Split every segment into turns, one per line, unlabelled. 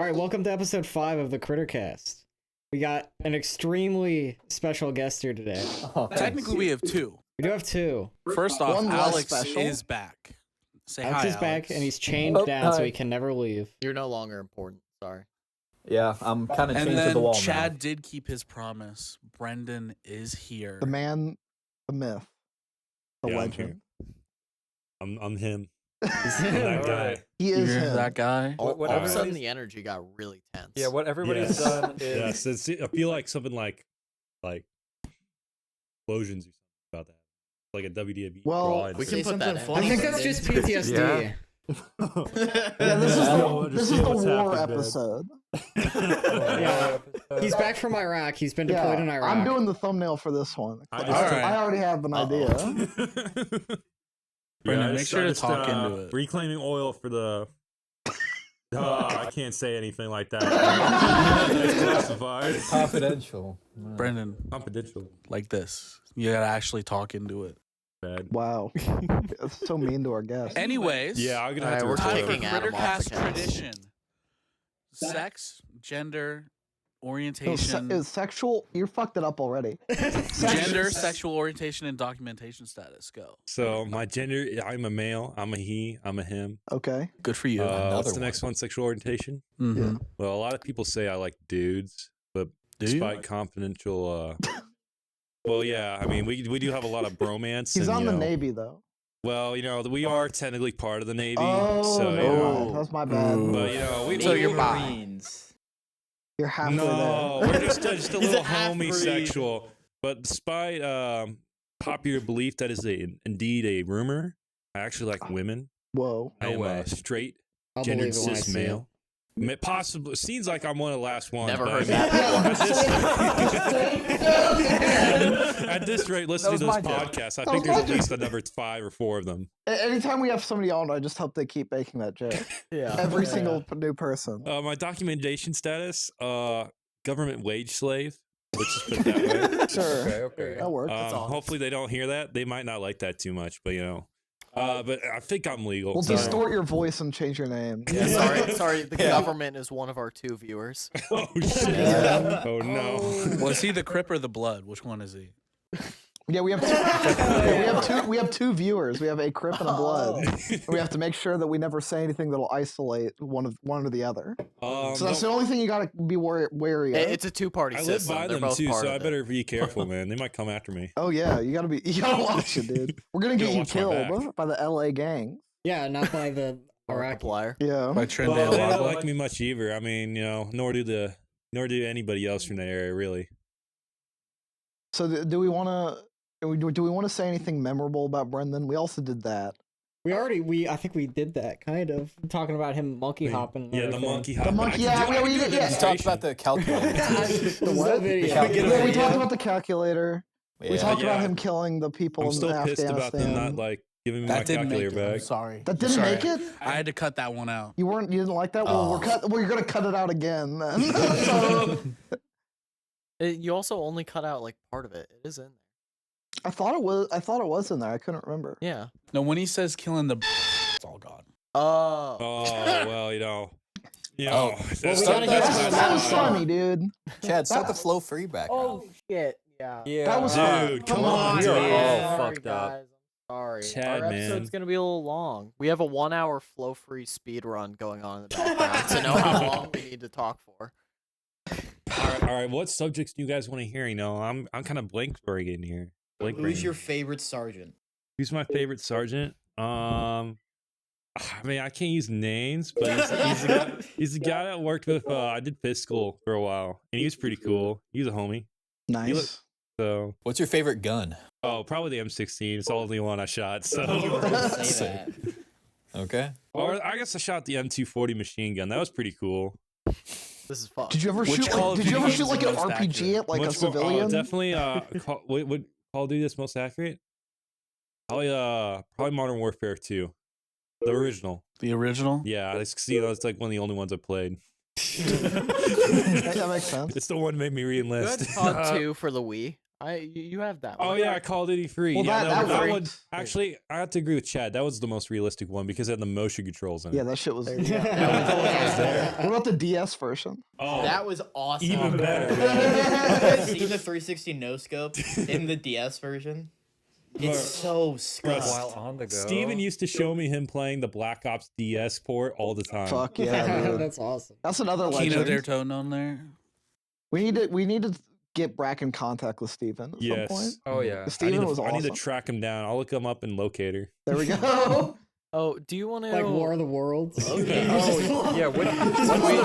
Alright, welcome to episode 5 of the CritterCast. We got an extremely special guest here today.
Technically, we have two.
We do have two.
First off, Alex is back. Say
Alex
hi,
is back,
Alex.
and he's chained down so he can never leave.
You're no longer important. Sorry.
Yeah, I'm kind of chained to the
And
wall
then Chad
now.
did keep his promise. Brendan is here.
The man, the myth, the
Yeah,
legend.
I'm him. That guy.
He is
You're
him.
that guy.
All of a
everybody's-
sudden, the energy got really tense.
Yeah, what everybody's
Yes.
done is...
Yes, I feel like something like explosions or something about that. Like a WWE.
Well,
brawl.
we can put that in.
I think that's just PTSD.
Yeah.
Yeah, this is the war episode.
Yeah. He's back from Iraq. He's been deployed in Iraq.
I'm doing the thumbnail for this one.
I
I already have an idea.
Brendan, make sure to talk into it.
Reclaiming oil for the. I can't say anything like that. It's classified.
confidential.
Brendan,
Confidential.
like this. You gotta actually talk into it.
Bad.
Wow, it's so mean to our guests.
Anyways,
Yeah, I'm gonna have to.
we're
time
record.
for
kicking Adam off
CritterCast
the cast.
tradition. Sex, gender,
It
orientation,
was sexual. You fucked it up already.
gender, sexual orientation, and documentation status. Go.
So my gender, I'm a male. I'm a he. I'm a him.
Okay.
Good for you.
What's the next one? Sexual orientation.
Mhm.
Well, a lot of people say I like dudes, but
Do you?
despite confidential, well, yeah, I mean, we do have a lot of bromance.
He's
and,
on
you
the
know,
Navy though.
Well, you know, we are technically part of the Navy,
Oh,
so
no,
you know,
that's my bad.
Ooh.
but you know, we
So you're
Marines.
You're halfway
no,
there.
we're just a
He's
little
a half-breed.
homosexual. But despite popular belief that is indeed a rumor, I actually like women.
Whoa.
I am
way.
a straight,
I'll
gendered
believe it when I
cis
see
male. Possibly seems like I'm one of the last ones.
Never
but
heard that
At this rate, listening to
That
this
was my
podcast, I
That
think
was
there's
my
at least a number 5 or 4 of them.
Anytime we have somebody on, I just hope they keep making that joke.
Yeah.
Every single new person.
My documentation status, government wage slave. Let's just put it that way.
Sure.
Okay.
That works.
Hopefully they don't hear that. They might not like that too much, but you know. But I think I'm legal.
We'll
so-
distort your voice and change your name.
Yeah, sorry. The government is one of our 2 viewers.
Oh shit! Oh no!
Was he the Crip or the Blood? Which one is he?
Yeah, we have we have two viewers. We have a Crip and a Blood. And we have to make sure that we never say anything that'll isolate one or the other. So that's the only thing you gotta be wary of.
It's a 2-party
I live
system.
by
They're
them
both
too,
part
so
of
I
it.
better be careful, man. They might come after me.
Oh yeah, you gotta watch it, dude. We're gonna get
Gotta
you
watch my
killed
back.
by the LA gang.
Yeah, not by the Iraqi.
Markiplier.
Yeah.
By Trent
Well, they don't
Lago?
like me much either. I mean, you know, nor do anybody else from the area, really.
So do we want to say anything memorable about Brendan? We also did that.
I think we did that, kind of. Talking about him monkey hopping. and
Yeah, the
everything.
monkey hop.
The monkey,
I can do
we
a
did. Yeah.
You talked about the calculator.
The what?
video.
Yeah, we talked about the calculator. We talked about
Yeah.
him killing the people
I'm
in
still pissed
Afghanistan.
about them not like giving me my
That didn't make
calculator
it. I'm
back.
sorry.
That didn't
Sorry.
make it.
I had to cut that one out.
You didn't like that. Well, you're gonna cut it out again then. So,
You also only cut out like part of it. It is in there.
I thought it was in there. I couldn't remember.
Yeah.
No, when he says killing the, it's all gone.
Oh.
Oh well, you know.
Well, we gotta hear some of
That was
that.
funny, dude.
Chad, start the flow free back.
Shit. Yeah.
Yeah.
That was
Dude, come on,
We are
dude.
all
Sorry,
fucked up.
guys. I'm sorry.
Chad,
Our
man.
episode's gonna be a little long. We have a 1-hour flow-free speed run going on in the background to know how long we need to talk for.
All right. What subjects do you guys want to hear? You know, I'm kind of blank in here.
Who's your favorite sergeant?
Who's my favorite sergeant? I mean, I can't use names, but he's a guy that worked with. I did piss school for a while, and he was pretty cool. He was a homie.
Nice.
So,
What's your favorite gun?
probably the M16. It's the only one I shot. So,
Say that.
Okay.
or I guess I shot the M240 machine gun. That was pretty cool.
This is fun.
Did you ever
Which
shoot?
Call of
Did you ever
Duty
shoot
is
like
the
an
most
RPG
accurate?
at like a
Which one-
civilian?
definitely. Would Call of Duty that's most accurate? Probably Modern Warfare 2, the original.
The original?
Yeah, it's like one of the only ones I played.
That makes sense.
It's the one that made me
You had
re-enlist.
COD 2 for the Wii. You have that
Oh
one.
yeah, Call of Duty 3.
Well,
yeah,
that
that
worked.
one. Actually, I have to agree with Chad. That was the most realistic one because it had the motion controls in it.
Yeah, that shit was.
Yeah.
What about the DS version?
Oh,
That was awesome.
even better.
See the 360 no scope in the DS version? It's so scrubbed.
While on the go.
Steven used to show me him playing the Black Ops DS port all the time.
Fuck yeah, dude.
That's awesome.
That's another
Kino
legend.
Der Tone on there.
We need to get back in contact with Steven at
Yes.
some point.
Oh yeah.
Steven was
I need to
awesome.
track him down. I'll look him up in Locator.
There we go.
Oh, do you want to
Like War of the Worlds.
Okay.
Oh yeah. What's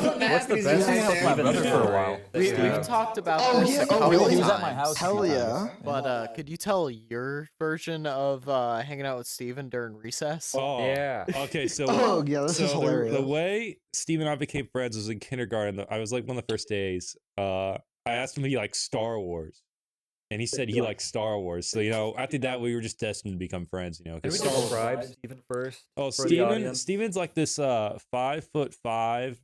the best thing
right there.
Steven for a while?
We've talked about
Oh,
this
yeah.
a
Oh,
couple
really?
He was at my
times,
house. a
Hell
few
yeah.
times.
But could you tell your version of hanging out with Steven during recess?
Oh,
Yeah.
Okay, so
Oh yeah, this is
so
hilarious.
the way Steve and I became friends was in kindergarten. I was like one of the first days. I asked him if he liked Star Wars, and he said he liked Star Wars. So after that, we were just destined to become friends.
Can we
'cause Star Wars.
describe Steven first?
Oh,
for the audience?
Steven's like this 5'5"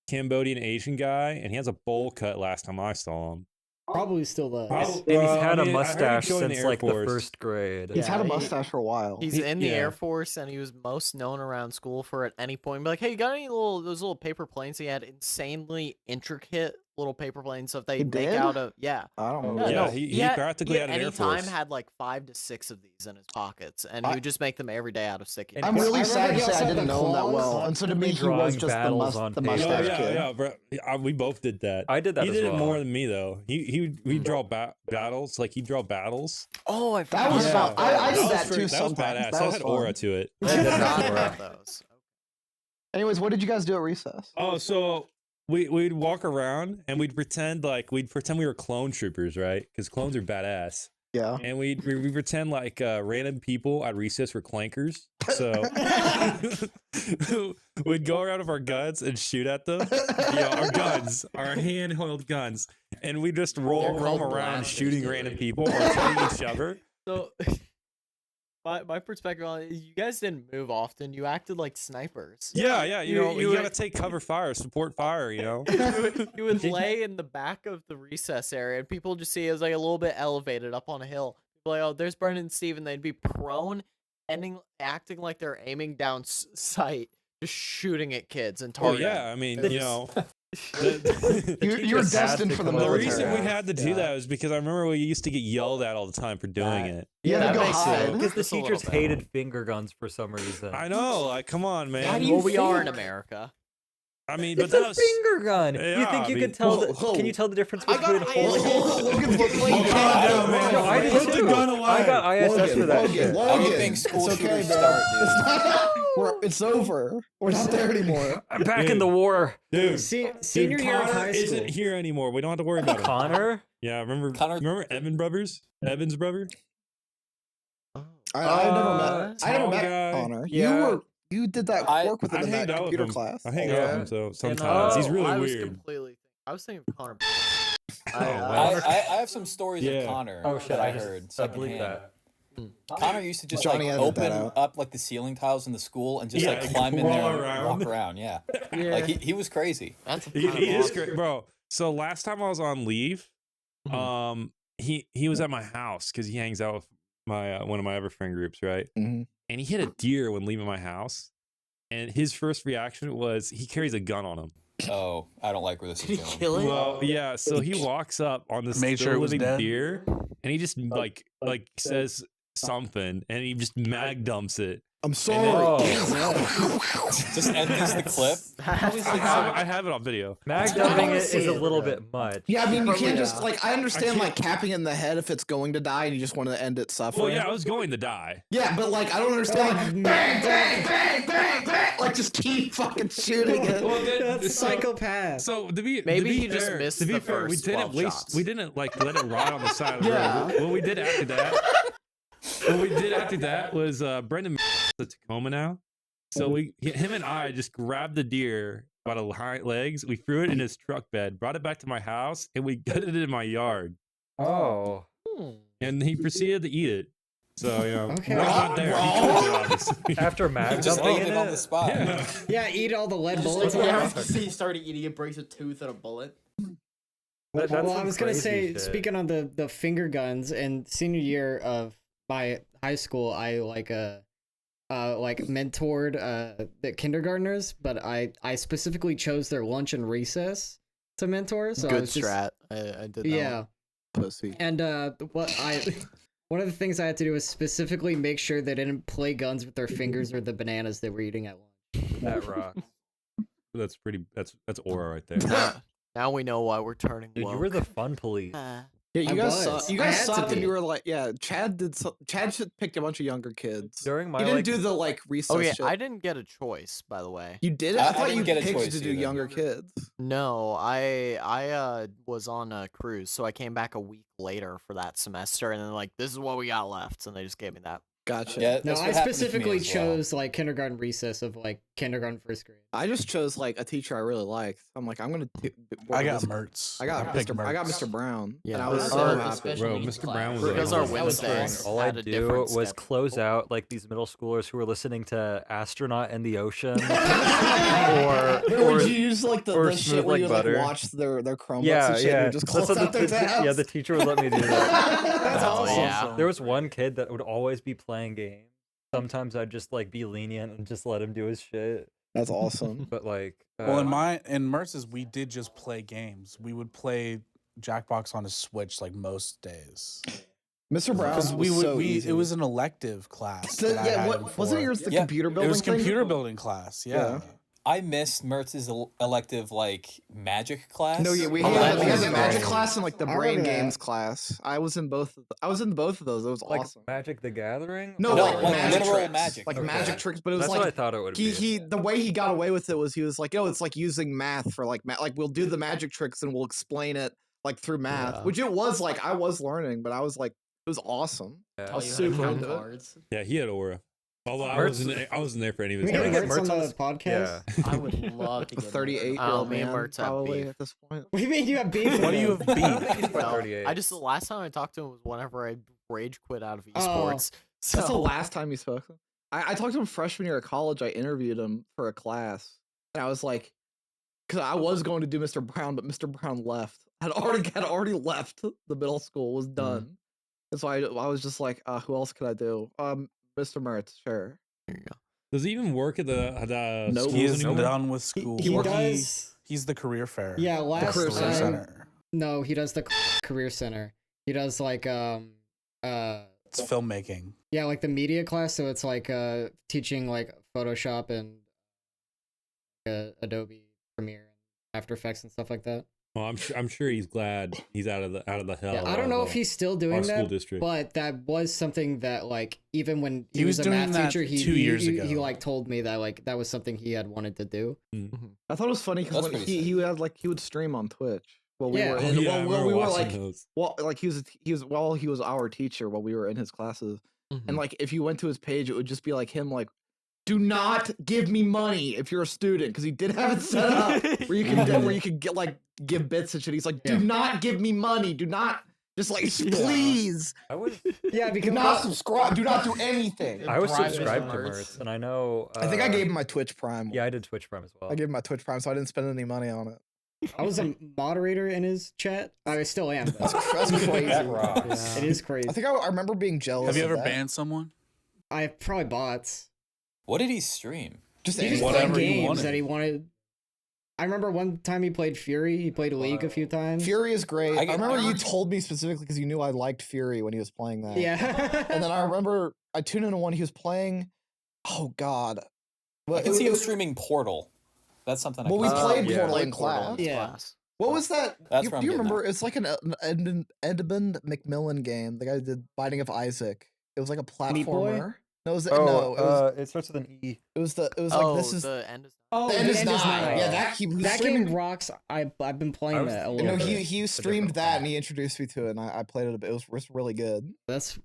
Cambodian Asian guy, and he has a bowl cut. Last time I saw him,
Probably still does.
Probably-
And he's
Well,
had
I
a
mean, I heard he
mustache
joined the
since
Air
like the
Force.
first grade.
He's had a
Yeah,
mustache for a while.
He's
He-
in the
yeah.
Air Force, and he was most known around school for at any point be like, "Hey, you got any those little paper planes?" He had insanely intricate little paper planes stuff they
He
make
did?
out of. Yeah,
I don't
Yeah,
know.
yeah,
no,
he
had-
practically
he
had
at
an
any
Air
time
Force.
had like 5 to 6 of these in his pockets, and he would just make them every day out of sticky.
And
I'm
I
really
remember
sad to
he
say
also
I
had
didn't
the
know him that
claws.
well, and so to me he was
Drawing
just
battles on
the
paper.
mustache
yeah,
kid.
yeah, bro. We both did that.
I did that
He
as
did it
well.
more than me though. He'd draw battles. Like he'd draw battles.
Oh, I
That was
Yeah.
fun. I did
was
that too
That was
sometimes.
badass.
That
That
was
had
fun.
aura to it.
I forgot about those.
Anyways, what did you guys do at recess?
Oh, so we'd walk around and we'd pretend we were clone troopers, right? Because clones are badass.
Yeah.
And we pretend like random people at recess were clankers. So we'd go around with our guns and shoot at them. Our guns, our handheld guns, and we just roam around
blasters,
shooting
dude.
random people or shooting each other.
So, my perspective on it, you guys didn't move often. You acted like snipers.
Yeah, you
you
gotta take cover fire, support fire.
You would lay in the back of the recess area, and people just see it as like a little bit elevated up on a hill. People are like, oh, there's Brendan and Steve, and they'd be prone, acting like they're aiming down sight, just shooting at kids and
Oh
targeting.
yeah, I mean,
You're
just had
destined
to
for the
come over
The
here.
reason we
military.
had to do that was because I remember we used to get yelled at all the time for doing it.
You had
that
to go
makes
hide.
sense.
Because the
Just a little
teachers
bit.
hated finger guns for some reason.
I know, like, come on, man.
Well, we are in America.
I mean, but
It's
that
a
was
finger gun.
Yeah,
you think
I
you
mean-
can tell?
Whoa.
Can you tell the difference
I
between
got
holes?
Logan, look,
No, I did
Put the
too.
gun away.
I got ISS for that shit.
I don't think school
It's okay,
shooters
man.
start, dude.
It's over. We're not there anymore.
I'm back
Dude.
in the war.
dude.
Senior
Dude,
year of
Connor
high school.
isn't here anymore. We don't have to worry about him.
Connor.
Yeah, remember
Connor-
Evan brothers? Evan's brother?
I never met
tall
Connor.
yeah.
You did that
I-
work with him
I
in that
hang out with
computer
him.
class.
I hang
Yeah.
out with him so sometimes. He's really
I was
weird.
I was thinking of Connor.
wow.
I have some stories
Yeah.
of Connor
Oh shit!
that I
just-
heard
I believe
secondhand.
that.
Connor used to just
Johnny
like
edited that
open
out.
up like the ceiling tiles in the school and just
Yeah,
like climb in
crawl
there and
around.
walk around. Yeah,
Yeah.
like he was crazy.
That's
He is great, bro. So last time I was on leave, he was at my house because he hangs out with my one of my other friend groups, right?
Mhm.
And he hit a deer when leaving my house, and his first reaction was he carries a gun on him.
Oh, I don't like where this is
Did he
going.
kill it?
Well, yeah. So he walks up on this
Made sure
still
it was
living
dead?
deer, and he just like says something, and he just mag dumps it.
I'm sorry.
Just ends the clip.
I have it on video.
Mag dumping it is a little bit much.
Yeah, I mean, you can't
Yeah.
just like. I understand like capping it in the head if it's going to die and you just want to end it suffering.
Well, yeah, I was going to die.
Yeah, but like I don't understand. Like, bang, bang, bang, bang, bang. Like just keep fucking shooting it.
That's psychopath.
So to be
Maybe
to be
he just
fair,
missed
to be
the
fair, we
first
didn't
12
waste.
shots.
We didn't like let it ride on the side of the
Yeah.
road. What we did after that. What we did after that was Brendan the Tacoma now. So him and I just grabbed the deer by the hind legs. We threw it in his truck bed, brought it back to my house, and we gutted it in my yard.
Oh.
And he proceeded to eat it. So
Okay.
we're not there. He cooked it, obviously.
After
He
mag
just
dumping
ate it on the
it.
spot.
Yeah.
Yeah, eat all the lead
Just
bullets.
like,
out.
he started eating it, breaks a tooth and a bullet.
That's
Well, I
some
was gonna
crazy
say,
shit.
speaking on the finger guns, and senior year of my high school, I mentored the kindergartners, but I specifically chose their lunch and recess to mentor. So I
Good
was just,
strat. I did that.
yeah.
Pussy.
And one of the things I had to do was specifically make sure they didn't play guns with their fingers or the bananas they were eating at lunch.
That rocks.
That's pretty. That's aura right there.
Now we know why we're turning
Dude,
woke.
you were the fun police.
Yeah, you
I
guys
was.
sucked. You
I
guys
had to
sucked, and
be.
you were like, yeah. Chad should picked a bunch of younger kids.
During my
You didn't
like,
do the like recess
Oh yeah,
shit.
I didn't get a choice, by the way.
You did it.
I
I thought
didn't
you
get a
picked
choice
to do
either.
younger kids.
No, I was on a cruise, so I came back a week later for that semester, and then like this is what we got left, and they just gave me that.
Gotcha.
Yeah,
No,
that's
I
what happened to me
specifically
as well.
chose like kindergarten recess of like kindergarten first grade.
I just chose like a teacher I really liked. I'm like, I'm gonna.
I got Mertz.
I got
picked
Mr. I got
Mertz.
Mr. Brown.
Yeah.
And I was
Our-
so
our
happy.
special
Bro,
needs
Mr. Brown
class.
was
Because
like-
our
That
was
Wednesdays
all I
had a
do
different
was
schedule.
close out like these middle schoolers who were listening to Astronaut in the Ocean, or
Would you use like the
or
shit
Smooth
where
Like
you
Butter.
like watch their Chromebooks
yeah,
and shit? And
yeah.
you just
That's
close
what
out their tabs?
yeah, the teacher would let me do that.
That's
Oh,
awesome.
yeah.
There was one kid that would always be playing games. Sometimes I'd just like be lenient and just let him do his shit.
That's awesome.
But like,
Well, in Mertz's, we did just play games. We would play Jackbox on a Switch like most days.
Mr. Brown
Because
was so easy.
it was an elective class.
So,
that I
yeah,
had
what
him
wasn't
for.
yours the
Yeah,
computer
It
building
was
thing?
computer building class. Yeah.
I missed Mertz's elective like magic class.
No, yeah, we
Oh,
had
that
the
was
magic
great.
class and like the
I
brain
remember that.
games class. I was in both. I was in both of those. It was
like
awesome.
Magic the Gathering.
No,
No,
like,
like
magic
literal
tricks.
magic.
Like
Okay.
magic tricks, but it was
That's what I
like
thought it would be.
he the way he got away with it was he was like, oh, it's like using math for like like we'll do the magic tricks and we'll explain it like through math,
Yeah.
which it was like I was learning, but I was like it was awesome.
Yeah.
I was
You had
super
count
into it.
cards.
Yeah, he had aura. Although I
Mertz-
wasn't there for any of
Can we
his.
get
Gotta get
Mertz on
Mertz on
the
this-
podcast?
Yeah.
I would love to
The
get
38-year-old
me and
man
Mertz have
probably
beef.
at this point.
What do you mean you have beef?
What do you
with
have
him?
beef?
He's about
No,
38.
I just the last time I talked to him was whenever I rage quit out of
Oh.
esports. So
That's the last time you spoke. I talked to him freshman year of college. I interviewed him for a class, and I was like, because I was going to do Mr. Brown, but Mr. Brown left. Had already left. The middle school was done. That's why I was just like, who else could I do? Mr. Mertz, sure.
There you go.
Does he even work at the
Nope.
schools
He is
anymore?
done with school.
He does.
He's the career fair.
Yeah, last
career
time.
center.
No, he does the career center. He does like
It's filmmaking.
yeah, like the media class. So it's like teaching like Photoshop and Adobe Premiere and After Effects and stuff like that.
Well, I'm sure he's glad he's out of the hell.
Yeah, I don't know if he's still doing
our school
that,
district.
but that was something that like even when he,
He
was,
was
a
doing
math
that
teacher, he
2 years
he
ago.
like told me that like that was something he had wanted to do.
I thought it was funny
That's
because
pretty
he had like he would stream on Twitch. Well, we
Yeah.
were
Oh,
in,
yeah, I
well,
remember
we were
watching
like
those.
well, like he was our teacher while we were in his classes. And like if you went to his page, it would just be like him like, do not give me money if you're a student, because he did have it set up where you can get like give bits and shit. He's like, do
Yeah.
not give me money. Do not just like please
I was
Yeah,
do
because
not subscribe. Do not do anything.
I was
Private
subscribed to
Mertz.
Mertz, and I know.
I think I gave him my Twitch Prime.
Yeah, I did Twitch Prime as well.
I gave him my Twitch Prime, so I didn't spend any money on it.
I was a moderator in his chat. I still am. Though.
That's crazy.
That rocks.
It is crazy.
I think I remember being jealous.
Have you
of
ever
that.
banned someone?
I probably bots.
What did he stream?
Just
He just
anything.
played
Whatever he
games
wanted.
that he wanted. I remember one time he played Fury. He played League a few times.
Fury is great. I,
I get-
remember you told me specifically because you knew I liked Fury when he was playing that.
Yeah.
And then I remember I tuned into one he was playing. Oh God. Well,
I can see him streaming Portal. That's something.
Well, we
I can
played
yeah.
Portal
Played
in
Portal
class.
in
Yeah.
class.
What was that?
That's
you
where I'm
do you
getting
remember? It's like an Edmund McMillan game. The guy who did Binding of Isaac. It was like a
Meat Boy?
platformer. No, it was,
Oh,
no,
it starts with an E.
it was like this is
the end is
Oh,
the end is
End is
nigh.
Nigh.
Yeah, that he was
That
streaming.
game rocks. I've been playing
I was
that a
thinking-
little
No,
bit.
he
a
streamed
different
that
one.
and he introduced me to it and I played it a bit. It was really good.
That's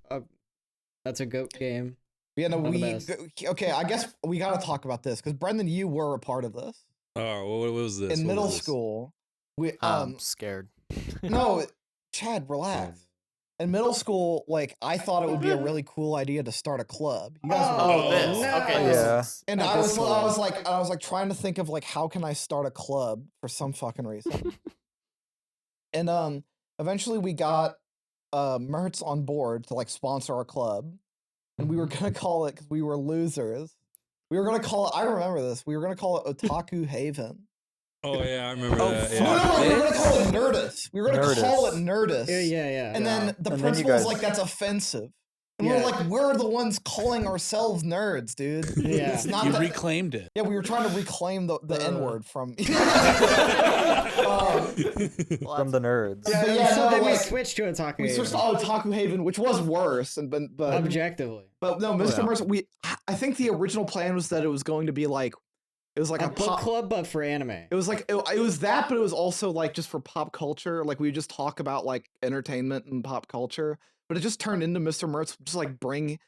a goat game.
Yeah, no,
One of the
we
best.
okay. I guess we got to talk about this because Brendan, you were a part of this
Oh, what was this?
in
What
middle
was this?
school. We
I'm scared.
no, Chad, relax. In middle school, like I thought it would be a really cool idea to start a club. You guys
Oh,
were,
This.
no.
Okay.
Yeah.
and
Not
I
this
was
one.
I was like trying to think of like how can I start a club for some fucking reason. And eventually we got Mertz on board to like sponsor our club, and we were gonna call it, because we were losers. We were gonna call it. I remember this. We were gonna call it Otaku Haven.
Oh yeah, I remember that.
No,
Yeah.
we were gonna call it Nerdist. We were gonna call it Nerdist.
Yeah.
And then the
And then
principal
you
was
guys-
like, "That's offensive." And
Yeah.
we're like, "We're the ones calling ourselves nerds, dude."
Yeah.
It's not
You
that.
reclaimed it.
Yeah, we were trying to reclaim the N word from.
From the nerds.
Yeah,
So,
yeah,
so
no,
then we
like,
switched to Otaku
we
Haven.
switched to Otaku Haven, which was worse, but
Objectively.
no, Mr.
Yeah.
Mercer. I think the original plan was that it was going to be like, it was like
A
a
book
pop.
club, but for anime.
It was like it was that, but it was also like just for pop culture. Like we would just talk about like entertainment and pop culture, but it just turned into Mr. Mertz just like bring,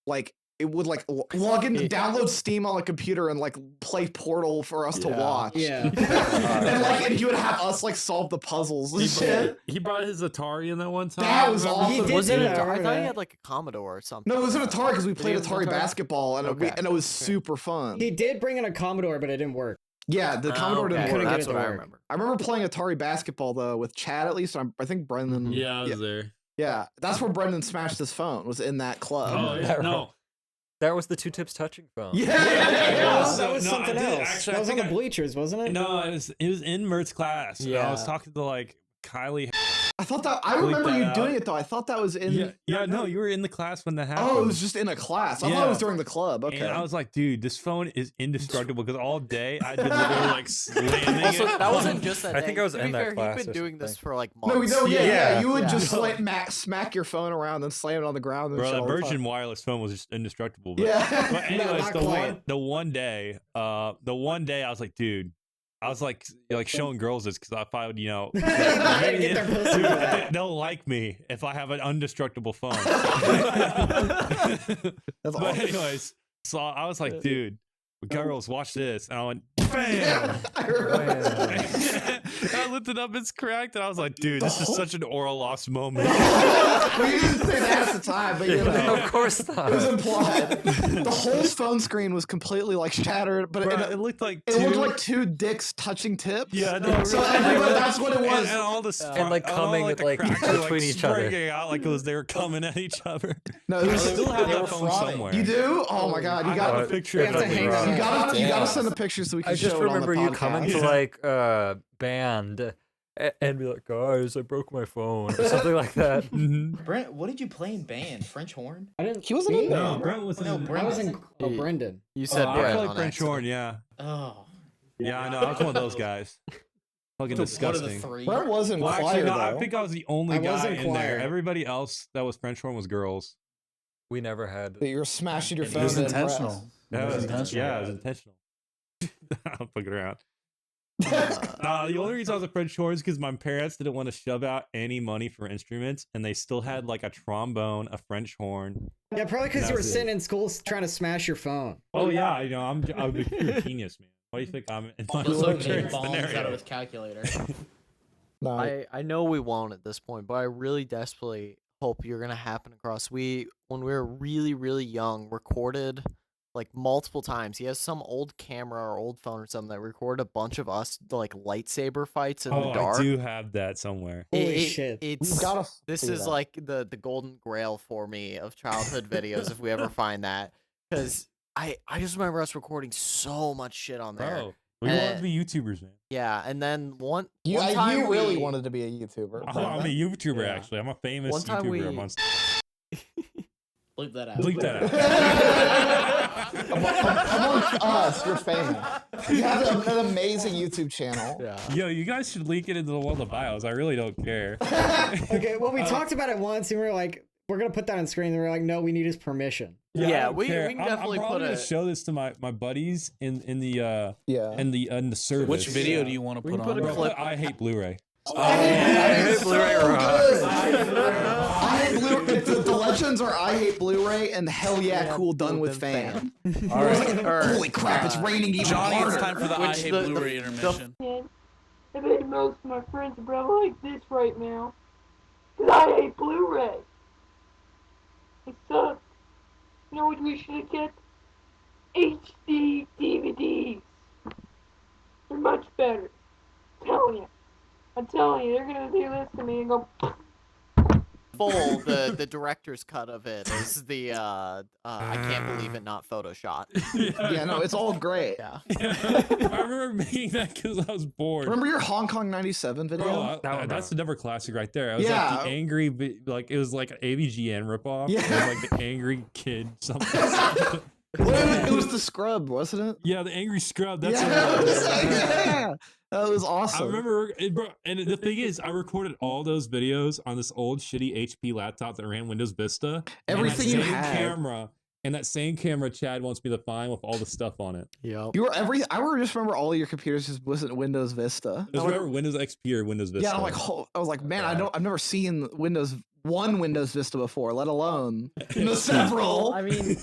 like it would like log in, download Steam on a computer and like play Portal for us to watch.
Yeah.
and he would have us like solve the puzzles and shit.
He brought his Atari in that one time.
That was
remember?
awesome.
He did
Was it?
do
I
that,
thought
remember
he
that.
had like a Commodore or something.
No, it was an Atari because we played
use an
Atari
Atari?
basketball and
Okay.
and it was super fun.
He did bring in a Commodore, but it didn't work.
Yeah, the Commodore didn't
okay.
work.
Couldn't get
That's
it to
what I
work.
remember.
I remember playing Atari basketball though with Chad at least. I think Brendan.
Yeah, I was there.
Yeah, that's where Brendan smashed his phone. Was in that club.
Oh yeah, no.
That was the two tips touching phone.
Yeah.
That was
No,
something
I did.
else.
Actually,
that
I
was on
think
the bleachers, wasn't it?
No, it was in Mert's class. Yeah. I was
Yeah.
talking to like Kylie.
I thought that I
Bleep
remember
that
you
out.
doing it though. I thought that was in.
No, you were in the class when that happened.
Oh, it was just in a class. I thought it was
Yeah.
during the club. Okay.
And I was like, dude, this phone is indestructible because all day I'd been literally like slamming
Also,
it.
that wasn't just that.
I think
day.
I was
To be
in that
fair,
class
He's been
or
doing this
something.
for like
no,
months.
yeah. You would
Yeah.
just smack your phone around and slam it on the ground and
Bro,
shit
that
all the
Virgin
time.
wireless phone was just indestructible. But,
Yeah.
but anyways,
not
the
quite.
one day I was like, dude, I was like showing girls this because I thought, you know,
Gotta get their pussy
dude,
for that.
they'll like me if I have an indestructible phone.
That's
But
awesome.
anyways, so I was like, dude, girls, watch this. And I went, bam.
I remember.
I looked it up, it's cracked, and I was like, dude, this is such an oral lost moment.
We didn't say that at the time, but you know.
Of course
It
not.
was implied. The whole phone screen was completely like shattered, but
Bro,
it
looked like
looked like two dicks touching tips.
Yeah, no,
So
really.
everybody, that's what it was.
And all the
And, like, coming,
the
like,
cracks were,
between each other.
springing out like it was they were coming at each other.
No, it
I
was,
still have
they
that
were
phone
frauding.
somewhere.
you do? Oh my god, you
I got
got
a picture
You
of
have to
it.
hang
bro.
that
you gotta
Yeah.
send the pictures so we can
I just
show it on
remember
the
you
podcast.
coming to
Yeah.
like band and be like, guys, I broke my phone or something like that.
Mhm.
Brent, what did you play in band? French horn?
I didn't.
He wasn't in
me?
there.
No, Brent was
No,
in.
Brent
I was in.
wasn't.
Oh, Brendan.
You said
I
Brent
played
on
French
accident.
horn, yeah.
Oh,
Yeah, I know. I was one of those guys. Fucking
one of the
disgusting.
three.
Brent was in
Well,
choir
actually, no,
though.
I think I was the only
I was
guy
in
in there.
choir.
Everybody else that was French horn was girls.
We never had.
That you're smashing your
It
phone.
was
to
intentional.
impress.
That
was
was
intentional.
Yeah, it was intentional. I'm fucking around. The only reason I was a French horn is because my parents didn't want to shove out any money for instruments, and they still had like a trombone, a French horn.
Yeah, probably because
That
you were
was it.
sitting in school trying to smash your phone.
Oh yeah, you know I'm a pure genius, man. Why do you think I'm in my
Also made
current
bombs out of
scenario?
his calculator.
No,
I know we won't at this point, but I really desperately hope you're gonna happen across. We when we were really young recorded like multiple times. He has some old camera or old phone or something that recorded a bunch of us like lightsaber fights in the
Oh,
dark.
I do have that somewhere.
Holy shit.
It's
We've gotta
this
see
is
that.
like the golden grail for me of childhood videos if we ever find that, because I just remember us recording so much shit on there.
Bro, we wanted to be YouTubers, man.
Yeah, and then one
You,
time
you really
we-
wanted to be a YouTuber.
I'm a YouTuber,
Yeah.
actually. I'm a famous
One time
YouTuber.
we-
I'm on
Bleep that out.
Bleep that out.
Amongst us, you're famous. You have an amazing YouTube channel.
Yeah.
Yo, you guys should link it into one of the bios. I really don't care.
Okay, well, we talked about it once, and we were like, we're gonna put that on screen. And we were like, no, we need his permission.
I
Yeah,
don't
we
care.
can
I'm
definitely
probably
put
gonna
a-
show this to my buddies in the
Yeah.
in the service.
Which video do you want to
We
put
can put
on?
a
Bro,
clip.
I hate Blu-ray.
Blu-ray rocks.
I hate Blu-ray. The legends are I hate Blu-ray and hell yeah, cool done with fan.
All right,
Holy crap, it's raining even
Johnny, it's
harder.
time for the I
Which
Hate
the-
Blu-ray intermission.
I bet most of my friends are probably like this right now. 'Cause I hate Blu-ray. It sucks. You know what we should have kept? HD DVDs. They're much better. I'm telling you. I'm telling you, they're gonna do this to me and go.
Full the director's cut of it is the I can't believe it not Photoshop.
Yeah, no, it's all great.
Yeah.
I remember making that because I was bored.
Remember your Hong Kong '97 video?
Bro, that's another classic right there. I was like the angry, like it was like an AVGN ripoff.
Yeah.
It was like the angry kid something.
It was the scrub, wasn't it?
Yeah, the angry scrub. That's
Yeah,
what it was.
yeah. That was awesome.
I remember, bro, and the thing is, I recorded all those videos on this old shitty HP laptop that ran Windows Vista.
Everything
and
you
that same
had.
camera, and that same camera Chad wants me to find with all the stuff on it.
Yep.
You were I just remember all of your computers just wasn't Windows Vista.
It was
I'm like,
remember Windows XP or Windows Vista.
yeah, I'm like, I was like, man, I've never seen Windows Vista before, let alone the several.
I mean,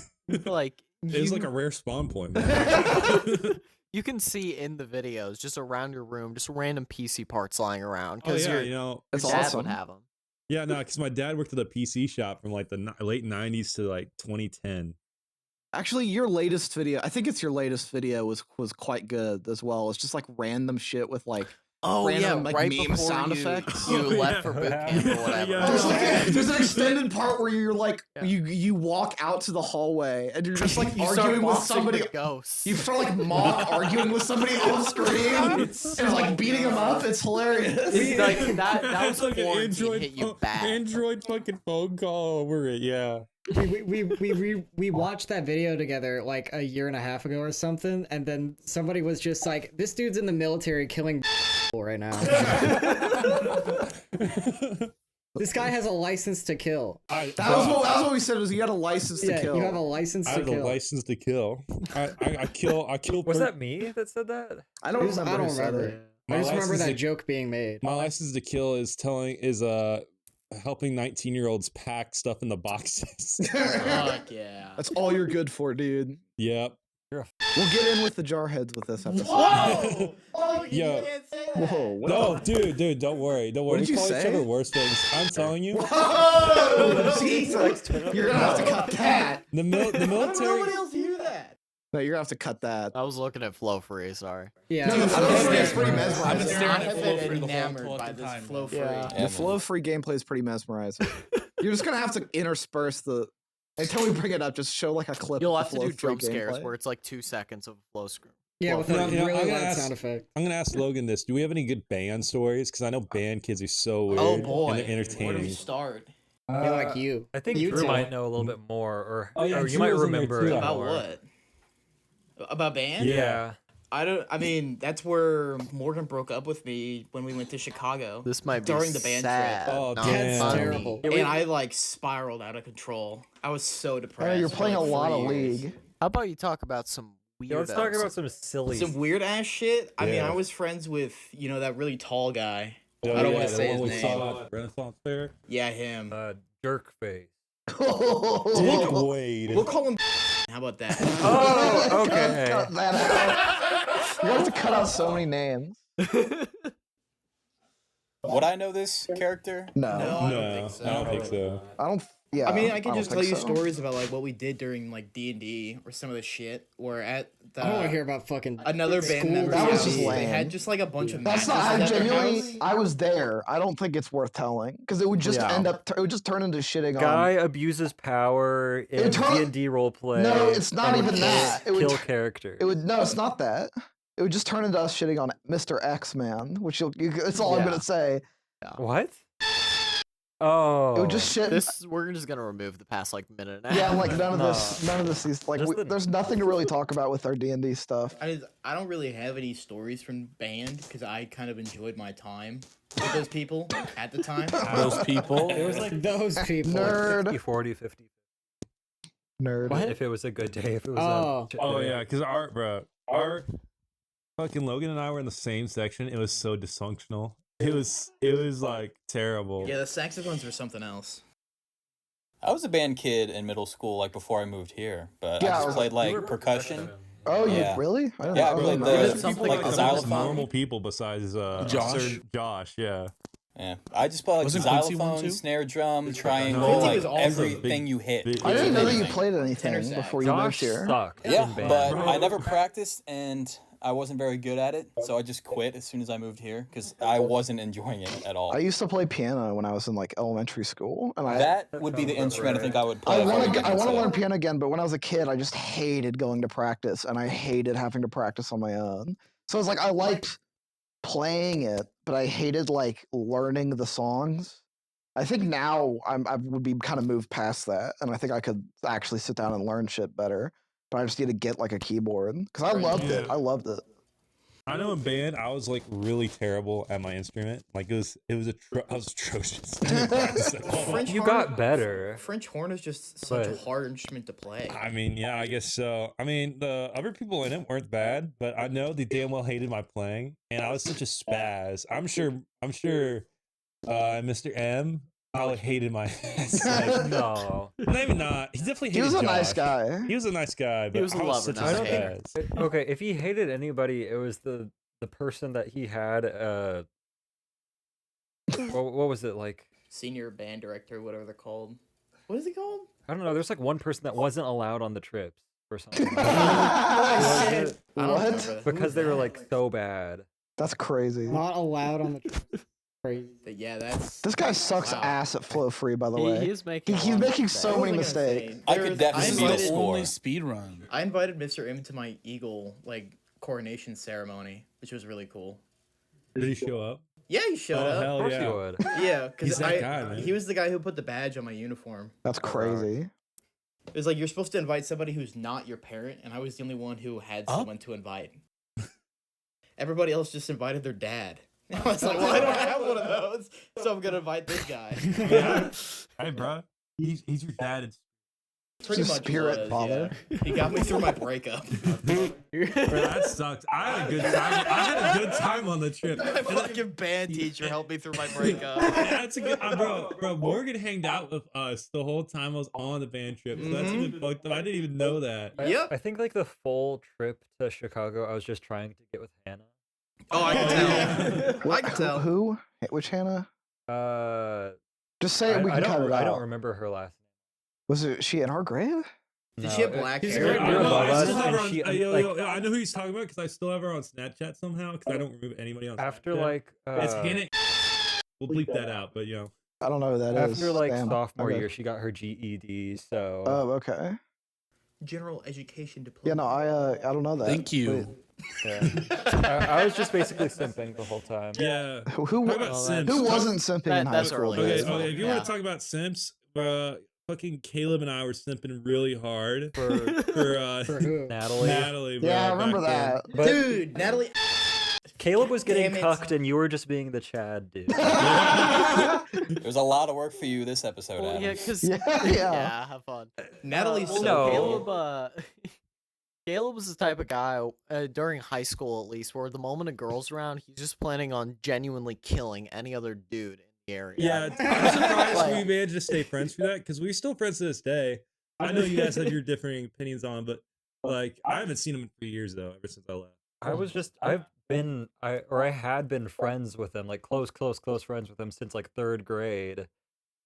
like
it was like a rare spawn point. Man.
You can see in the videos just around your room, just random PC parts lying around
Oh
because
yeah,
your
it's
dad
awesome.
would have them.
Yeah, no, because my dad worked at a PC shop from like the late '90s to like 2010.
Actually, your latest video, I think it's your latest video was quite good as well. It's just like random shit with like random, like
right
meme
before
sound
you,
effects.
you left for boot camp or whatever.
Yeah.
There's an extended part where you're like you walk out to the hallway and you're just like
You start
arguing with
boxing
somebody.
the ghosts.
You start like mock arguing with somebody on screen
It's
and like beating them up. It's hilarious.
It's like that was
like an
quarantine hit you bad.
Android fucking phone call over it. Yeah.
We watched that video together like a year and a half ago or something, and then somebody was just like, "This dude's in the military killing people right now." This guy has a license to kill.
That was what we said. Was you got a license to kill?
You have a license
I
to
have
kill.
the license to kill. I kill.
Was that me that said that?
I don't remember.
I don't
who said
remember.
it.
I just remember
license
that
to-
joke being made.
My license to kill is helping 19-year-olds pack stuff in the boxes.
Fuck yeah.
That's all you're good for, dude.
Yep.
We'll get in with the jarheads with this episode.
Whoa! Oh, you
Yo.
can't say that.
Whoa! What
No, dude, don't worry. Don't worry.
did
We
you
call each
say?
other worse things. I'm telling you.
Whoa! Jesus! You're gonna have to cut that.
The
How did
military.
nobody else hear that?
No, you're gonna have to cut that.
I was looking at Flow Free, sorry.
Yeah.
No, the flow free is pretty
I've been
mesmerizing.
staring
I've
at
been
Flow Free the whole
enamored by
fucking
this
time.
Flow
Free.
Yeah.
The flow free gameplay is pretty mesmerizing. You're just gonna have to intersperse the. Until we bring it up, just show like a clip.
You'll
of
have
the
to do
flow-free
jump scares
gameplay.
where it's like 2 seconds of flow screen.
Yeah, with a
You know,
really
I'm gonna
loud
ask-
sound effect.
I'm gonna ask Logan this. Do we have any good band stories? Because I know band kids are so weird.
Oh boy.
And they're
Where do we
entertaining.
start?
Be like you.
I think
You
Drew
too.
might know a little bit more, or,
Oh, yeah,
or
Drew
you might
was in there
remember
too.
it
About
more.
what? About band?
Yeah.
I mean, that's where Morgan broke up with me when we went to Chicago.
This might be
During the band
sad.
trip.
Oh,
not
damn.
funny.
Terrible.
And I like spiraled out of control. I was so depressed.
I know you're
for,
playing a
like,
lot of
3 years.
League.
How about you talk about some weird?
Yeah, let's talk about some silly.
Some weird ass shit. I mean,
Yeah.
I was friends with that really tall guy.
Oh,
I don't
yeah,
wanna
the
say
one
his
we saw
name.
at Renaissance Fair.
Yeah, him.
jerk face.
Dick
Oh,
Wade.
We'll call him. How about that?
Oh, okay.
cut that out. You have to cut out so many names.
Would I know this character?
No, I
No,
don't think so.
I don't think so.
I don't. Yeah.
I mean, I can
don't
just tell
think
you
so.
stories about like what we did during like D&D or some of the shit. Or at the
I don't want to hear about fucking
another band
school
member.
That was just
They
lame.
had just like a bunch of.
That's not. I
mattresses at their
genuinely.
house.
I was there. I don't think it's worth telling because it would just
Yeah.
end up. It would just turn into shitting
Guy
on.
abuses power in
would turn-
D&D roleplay.
No, it's not
and would
even
kill-
that. It would
kill
t-
characters.
It would. No, it's not that. It would just turn into us shitting on Mr. X Man, which it's all I'm
Yeah.
gonna say.
What? Oh.
It would just shit.
We're just gonna remove the past like minute. And a
Yeah,
half.
like none of
No.
this is like
Just the-
there's nothing to really talk about with our D&D stuff.
I don't really have any stories from band because I kind of enjoyed my time with those people at the time.
Those people.
It was like
those people.
Nerd,
60, 40, 50.
nerd.
If it was a good day. If it was
Oh.
a
Oh yeah, because our fucking Logan and I were in the same section. It was so dysfunctional. It was like terrible.
Yeah, the saxophones were something else.
I was a band kid in middle school, like before I moved here, but
Yeah, I
I just
was-
played
You
like
were
percussion.
Oh,
Yeah.
you really? I don't
Yeah, I
know.
played
know
the-
that.
Something
like the
a bunch of
xylophone.
normal people besides
Josh?
Josh, yeah.
Yeah, I just played like
Wasn't Quincy one
xylophone,
too?
snare drum, triangle,
Quincy
like
was awesome.
everything
Big-
you hit.
big-
I didn't know that you
Everything.
played anything
Tenor sax.
before you moved
Josh
here.
sucked
Yeah,
in band.
but
Bro.
I never practiced, and I wasn't very good at it, so I just quit as soon as I moved here because I wasn't enjoying it at all.
I used to play piano when I was in like elementary school, and
That would be the instrument I think I would play.
I want to
today.
learn piano again, but when I was a kid, I just hated going to practice, and I hated having to practice on my own. So it's like I liked playing it, but I hated like learning the songs. I think now I would be kind of moved past that, and I think I could actually sit down and learn shit better. But I just need to get like a keyboard because I loved it. I loved it.
I know in band I was like really terrible at my instrument. Like I was atrocious.
You got better.
French horn is just such a hard instrument to play.
I mean, yeah, I guess so. I mean, the other people in it weren't bad, but I know they damn well hated my playing, and I was such a spaz. I'm sure, Mr. M probably hated my ass. Like,
No.
maybe not. He definitely hated
He was a
Josh.
nice guy.
He was a nice guy, but
He was a
I
lover,
such
not a
a
hater.
spaz.
Okay, if he hated anybody, it was the person that he had. What was it like?
Senior band director, whatever they're called. What is it called?
I don't know. There's like one person that wasn't allowed on the trips or something.
I don't remember that.
Because they were like so bad.
That's crazy.
Not allowed on the trip. Crazy.
But yeah, that's
This guy sucks
Wow.
ass at flow free. By the way,
He is making.
he's making so many mistakes.
I could definitely
I
beat a
invited,
score.
Only speed run.
I invited Mr. M to my Eagle coronation ceremony, which was really cool.
Did he show up?
Yeah, he showed
Oh
up.
Of
hell
course
yeah!
you would.
Yeah, because
He's that guy, man.
he was the guy who put the badge on my uniform.
That's crazy.
It was like you're supposed to invite somebody who's not your parent, and I was the only one who had someone to invite. Everybody else just invited their dad. I was like, well, I don't have one of those, so I'm gonna invite this guy.
Yeah. Hey, bro. He's your dad. It's
Pretty
Just
much
spirit
was,
father.
yeah. He got me through my breakup.
Bro, that sucked. I had a good time. I had a good time on the trip.
My fucking band teacher helped me through my breakup.
That's a good, bro. Morgan hanged out with us the whole time I was on the band trip. So that's even fucked up. I didn't even know that.
Yep.
I think like the full trip to Chicago, I was just trying to get with Hannah.
Oh, I can tell. I can tell.
Who? Which Hannah? Just say it. We can cut it
I
out.
don't remember her last name.
Was it she in our grade?
Did she have black
she's
hair?
a great girl,
I
but
still have her
and
on,
she,
I know who he's talking about because I still have her on Snapchat somehow because I don't remove anybody on
after
Snapchat.
like
It's Hannah. We'll bleep that out, but
I don't know who that is.
after like
Damn.
sophomore
Okay.
year, she got her GED. So
Oh, okay.
General education diploma.
Yeah, no, I don't know that.
Thank you.
yeah. I was just basically simping the whole time.
yeah.
Who
Talk about Sims.
who wasn't simping in high
that's
school?
early.
Okay,
dude?
okay. If you
Yeah.
want to talk about Simps, fucking Caleb and I were simping really hard
For
For who?
Natalie.
bro,
Yeah, I remember
back then.
that.
But
Dude, Natalie.
Caleb was getting
Damn it.
cucked and you were just being the Chad dude.
There's a lot of work for you this episode,
Well,
Adam.
yeah, because
Yeah.
have fun.
Natalie's
Well,
so
no.
cool.
Caleb was the type of guy during high school, at least, where the moment a girl's around, he's just planning on genuinely killing any other dude in the area.
Yeah, I'm surprised
Like-
we managed to stay friends for that because we're still friends to this day. I know you guys have your differing opinions on, but like I haven't seen him in 3 years though, ever since I left.
I had been friends with him, like close friends with him since like 3rd grade.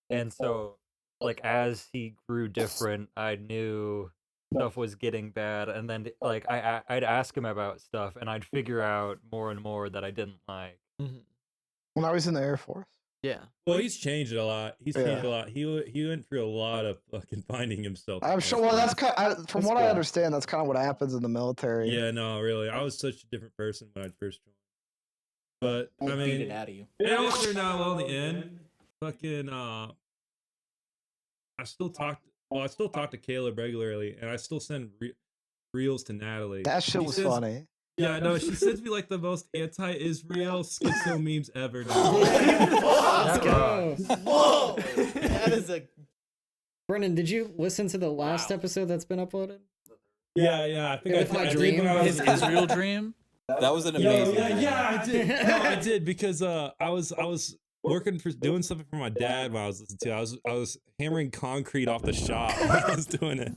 And so like as he grew different, I knew stuff was getting bad, and then like I'd ask him about stuff and I'd figure out more and more that I didn't like.
When I was in the Air Force.
Yeah.
Well, he's changed a lot. He's
Yeah.
changed a lot. He went through a lot of fucking finding himself.
I'm sure. Well, that's from
That's
what I
good.
understand. That's kind of what happens in the military.
Yeah, no, really. I was such a different person when I first joined. But I
Beat
mean,
it out of you.
it all turned out well in the end. Fucking, I still talk to Caleb regularly, and I still send reels to Natalie.
That shit
She
was
says-
funny.
Yeah, no, she sends me like the most anti-Israel schizo memes ever. Now.
Let's go.
Whoa! That is a.
Brennan, did you listen to the last episode that's been uploaded?
Yeah, I think
With my
I did
dream.
when I was
His Israel dream.
That was an
Yo,
amazing.
yeah, I did. No, I did because I was working for doing something for my dad when I was listening to. I was hammering concrete off the shop when I was doing it.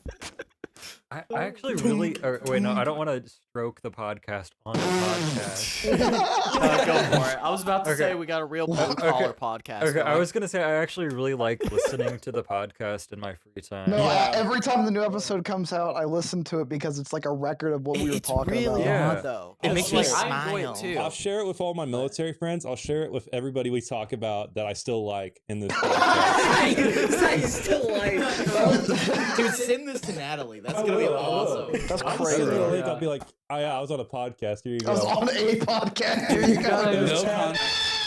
I actually really. Wait, no, I don't want to stroke the podcast on the podcast.
Go for it. I was about to say we got a real blue collar podcast.
Okay, I
going.
was gonna say I actually really like listening to the podcast in my free time.
No, every time the new episode comes out, I listen to it because it's like a record of what we were talking
really
about.
odd, though.
It makes me
I
smile.
enjoy it too.
I'll share it with all my military friends. I'll share it with everybody we talk about that I still like in this podcast.
I still like.
Dude, send this to Natalie. That's gonna be awesome.
That's
I'll
crazy.
send it a link. I'll be like, oh yeah, I was on a podcast. Here you
I was
go.
on a podcast. Here you go.
The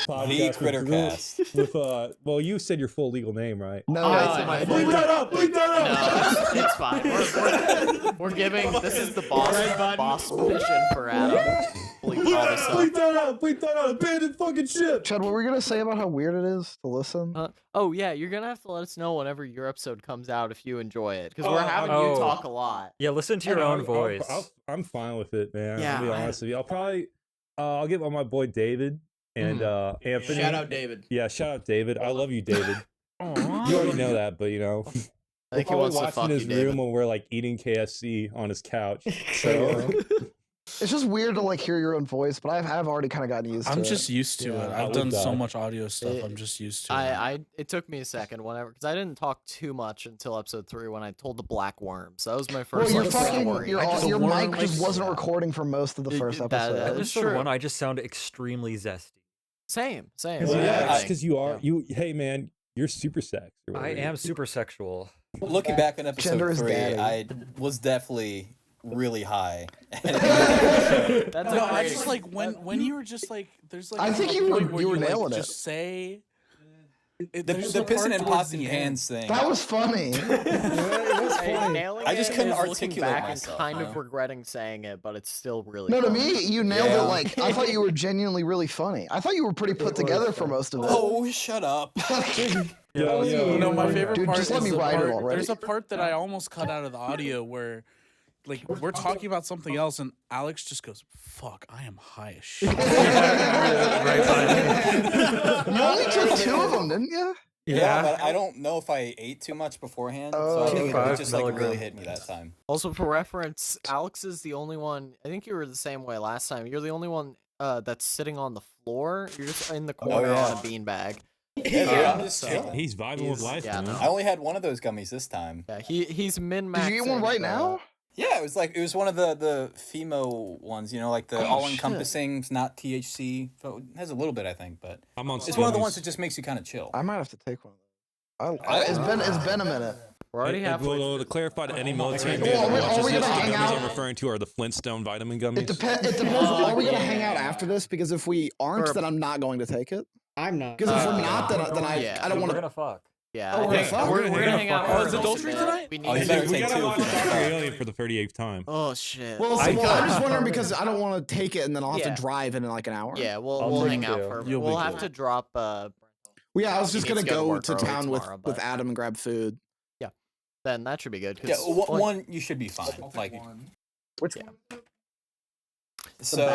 Podcast with
CritterCast.
With well, you said your full legal name, right?
No,
Bleep that up! Bleep that up!
No, it's fine. We're giving. This is the boss position for Adam. Bleep all this up.
Bleep that up! Bleep that out! Abandoned fucking ship!
Chad, what were we gonna say about how weird it is to listen?
Oh yeah, you're gonna have to let us know whenever your episode comes out if you enjoy it, because we're having
oh.
you talk a lot.
Yeah, listen to your own voice.
I'm fine with it, man.
Yeah,
I'll be honest with you. I'll probably, I'll give on my boy David and Anthony.
Shout out David.
Yeah, shout out David. I love you, David.
Aww.
You already know that, but you know.
I think he
We're
wants to
watching
fuck
his
you,
room
David.
when we're like eating KFC on his couch. So
It's just weird to like hear your own voice, but I've already kind of gotten used to it.
I'm just used to it.
I
I've
would
done so
die.
much audio stuff. I'm just used to it.
It took me a second whenever, because I didn't talk too much until episode 3 when I told the black worms. That was my
Well,
first.
your
like,
fucking
story.
your mic just wasn't recording for most of the first
that
episode.
is
Episode
true.
1, I just sound extremely zesty.
Same.
yeah,
everything.
because you are
Yeah.
hey man, you're super sex. or
I
whatever.
am super sexual.
Looking back on
Gender
episode
is
3,
daddy.
I was definitely really high.
That's
No,
a
I
great
just like when you were just like there's like
I
a
think
point
you
where
were
like,
nailing it.
Just say
The pissing and pots in hands thing.
That was funny.
Nailing
I just
it
couldn't
is looking
articulate
back
myself,
and kind
you
of
know?
regretting saying it, but it's still really
No, to
funny.
me, you nailed
Yeah.
it. Like I thought you were genuinely really funny. I thought you were pretty put together for most of it.
Oh, shut up.
No, my favorite
Dude,
part
just let
is
me
the
write it
part,
already.
there's a part that I almost cut out of the audio where like we're talking about something else and Alex just goes, "Fuck, I am high as shit."
You only took 2 of them, didn't you?
Yeah, but I don't know if I ate too much beforehand, so I think it
5
just like really
milligrams.
hit me that time.
Also, for reference, Alex is the only one. I think you were the same way last time. You're the only one that's sitting on the floor. You're just in the corner
yeah.
on a beanbag.
Yeah, I'm just
so-
chilling.
He's vibing with life,
yeah,
man.
no.
I only had one of those gummies this time.
Yeah, he's min max.
Did you eat one right now?
Yeah, it was one of the Fimo ones, you know, like the
Oh,
all-encompassing, it's not THC. So it has a little bit, I think, but
I'm on.
it's one of the
stimulants.
ones that just makes you kind of chill.
I might have to take one of those. It's been a minute.
We're already halfway.
Well, to clarify to any military
Well,
man
are we-
that
are we
watches this,
gonna
the
hang
gummies
out?
I'm referring to are the Flintstone vitamin gummies.
It depends. Are we gonna hang out after this? Because if we aren't, then I'm not going to take it.
I'm not.
Because if we're not, then
yeah.
I don't want
We're
to.
gonna fuck.
Yeah,
Oh,
I
we're
think
gonna fuck?
we're gonna hang out.
Oh, is
for
adultery
a minute.
tonight?
We
Oh,
need
you better
to.
we
take
gotta
two.
watch Dr. Alien for the 38th time.
Oh shit.
Well, I'm just wondering because I don't want to take it and then I'll have
Yeah.
to drive in like an hour.
Yeah, we'll
I'll
hang
bring
out
you.
for.
You'll
We'll
be
have
good.
to drop.
Well, yeah, I was
He
just
needs
gonna
to go to
go
work
to
early
town with
tomorrow, but-
Adam and grab food.
Then that should be good. 'cause
Yeah,
only-
one you should be fine. Like,
Which
Yeah.
so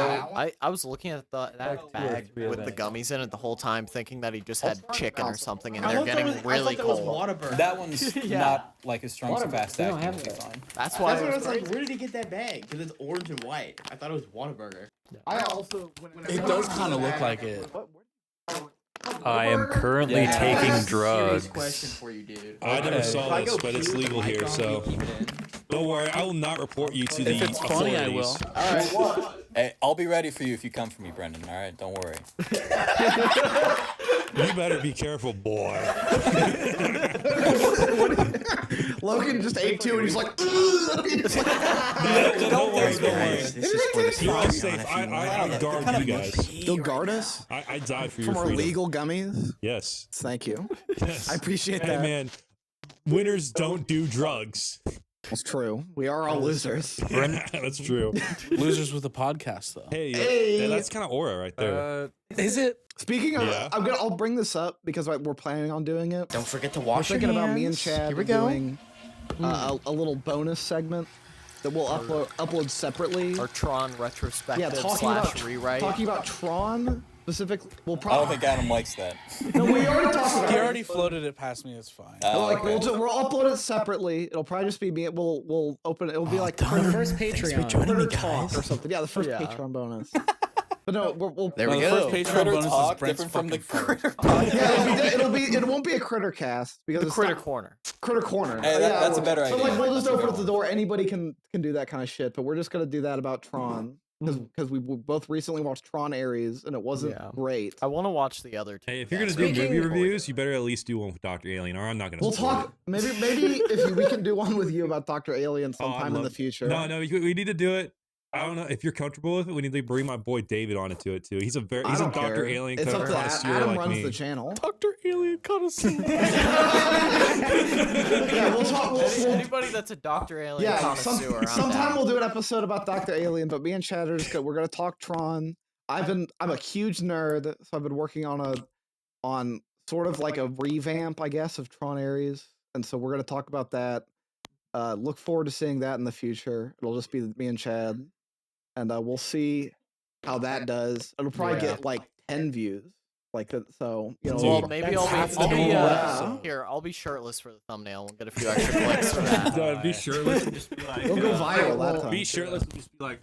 I was looking at that bag with the gummies in it the whole time, thinking that he just had chicken or something, and they're getting really cold.
Whataburger.
that one's
Yeah.
not like as strong as fast
They don't
acting.
have
It'll be
that.
fine.
That's why.
That's what I was like. Where did he get that bag? Because it's orange and white. I thought it was Whataburger.
I also
It does kind of look like it.
I am currently
I have a
taking
serious
drugs.
question for you, dude.
I never
Okay.
saw
If I
this,
go
but it's
puke,
legal
am I
here,
gone?
so
Keep it in.
don't worry. I will not report you to the
If it's funny, I will.
authorities.
All right.
Hey, I'll be ready for you if you come for me, Brendan. All right, don't worry.
You better be careful, boy.
Logan just ate 2 and he's like, He's like,
Don't worry, don't worry.
This is for the
You're all
Patreon
safe.
if
I
you want.
guard you guys.
You'll guard us
I died for your
from our
freedom.
legal gummies.
Yes.
Thank you.
Yes.
I appreciate
Hey
that.
man, winners don't do drugs.
It's true. We are all losers.
That's true.
Losers with a podcast though.
Hey,
Hey.
that's kind of aura right there.
Is it?
Speaking of,
Yeah.
I'll bring this up because we're planning on doing it.
Don't forget to
We're
wash your
thinking
hands.
about me and Chad
Here we go.
doing a little bonus segment that we'll upload separately.
Our Tron retrospective
Yeah, talking
slash
about
rewrite.
talking about Tron specifically, we'll
I don't
probably.
think Adam likes that.
No, we already talked about
He
it.
already floated it past me. It's fine.
Like
Okay.
we'll upload it separately. It'll probably just be me. We'll open it. It'll be like
The first Patreon.
Critter Talk or something. Yeah, the first
Yeah.
Patreon bonus. But no, we'll
There we
The
go.
first Patreon
Critter
bonus
Talk,
is Brent's
different from the
fucking fart.
yeah, it won't be a CritterCast because
The
it's
Critter
not-
Corner.
Critter Corner.
Hey, that's a better
So
idea.
like we'll just
That's a
open
good
up the door. Anybody can do that kind of shit. But we're just gonna do that about Tron because we both recently watched Tron Ares and it wasn't
Yeah.
great.
I want to watch the other two.
Hey, if you're gonna
That's
do
really
movie
cool.
reviews, you better at least do one with Dr. Alien, or I'm not gonna.
We'll
support
talk. Maybe if we can do one with you about Dr. Alien
it. Oh, I'd
sometime in the
love-
future.
No, we need to do it. I don't know if you're comfortable with it. We need to bring my boy David on into it too. He's a
I
Dr.
don't care.
Alien
It's up to
connoisseur
Adam
like
runs
me.
the channel.
Dr. Alien connoisseur.
Yeah, we'll talk.
Anybody that's a Dr. Alien
Yeah,
connoisseur, I'm
sometime
down.
we'll do an episode about Dr. Alien, but me and Chad are just we're gonna talk Tron. I'm a huge nerd, so I've been working on sort of like a revamp, I guess, of Tron Ares, and so we're gonna talk about that. Look forward to seeing that in the future. It'll just be me and Chad, and we'll see how that does. It'll probably get like 10 views, like that. So you know,
Dude,
Well, maybe I'll
That's
be,
the
normal.
here. I'll be shirtless for the thumbnail. We'll get a few extra clicks for that.
No, be shirtless and just be like,
it'll go viral that time.
be shirtless and just be like,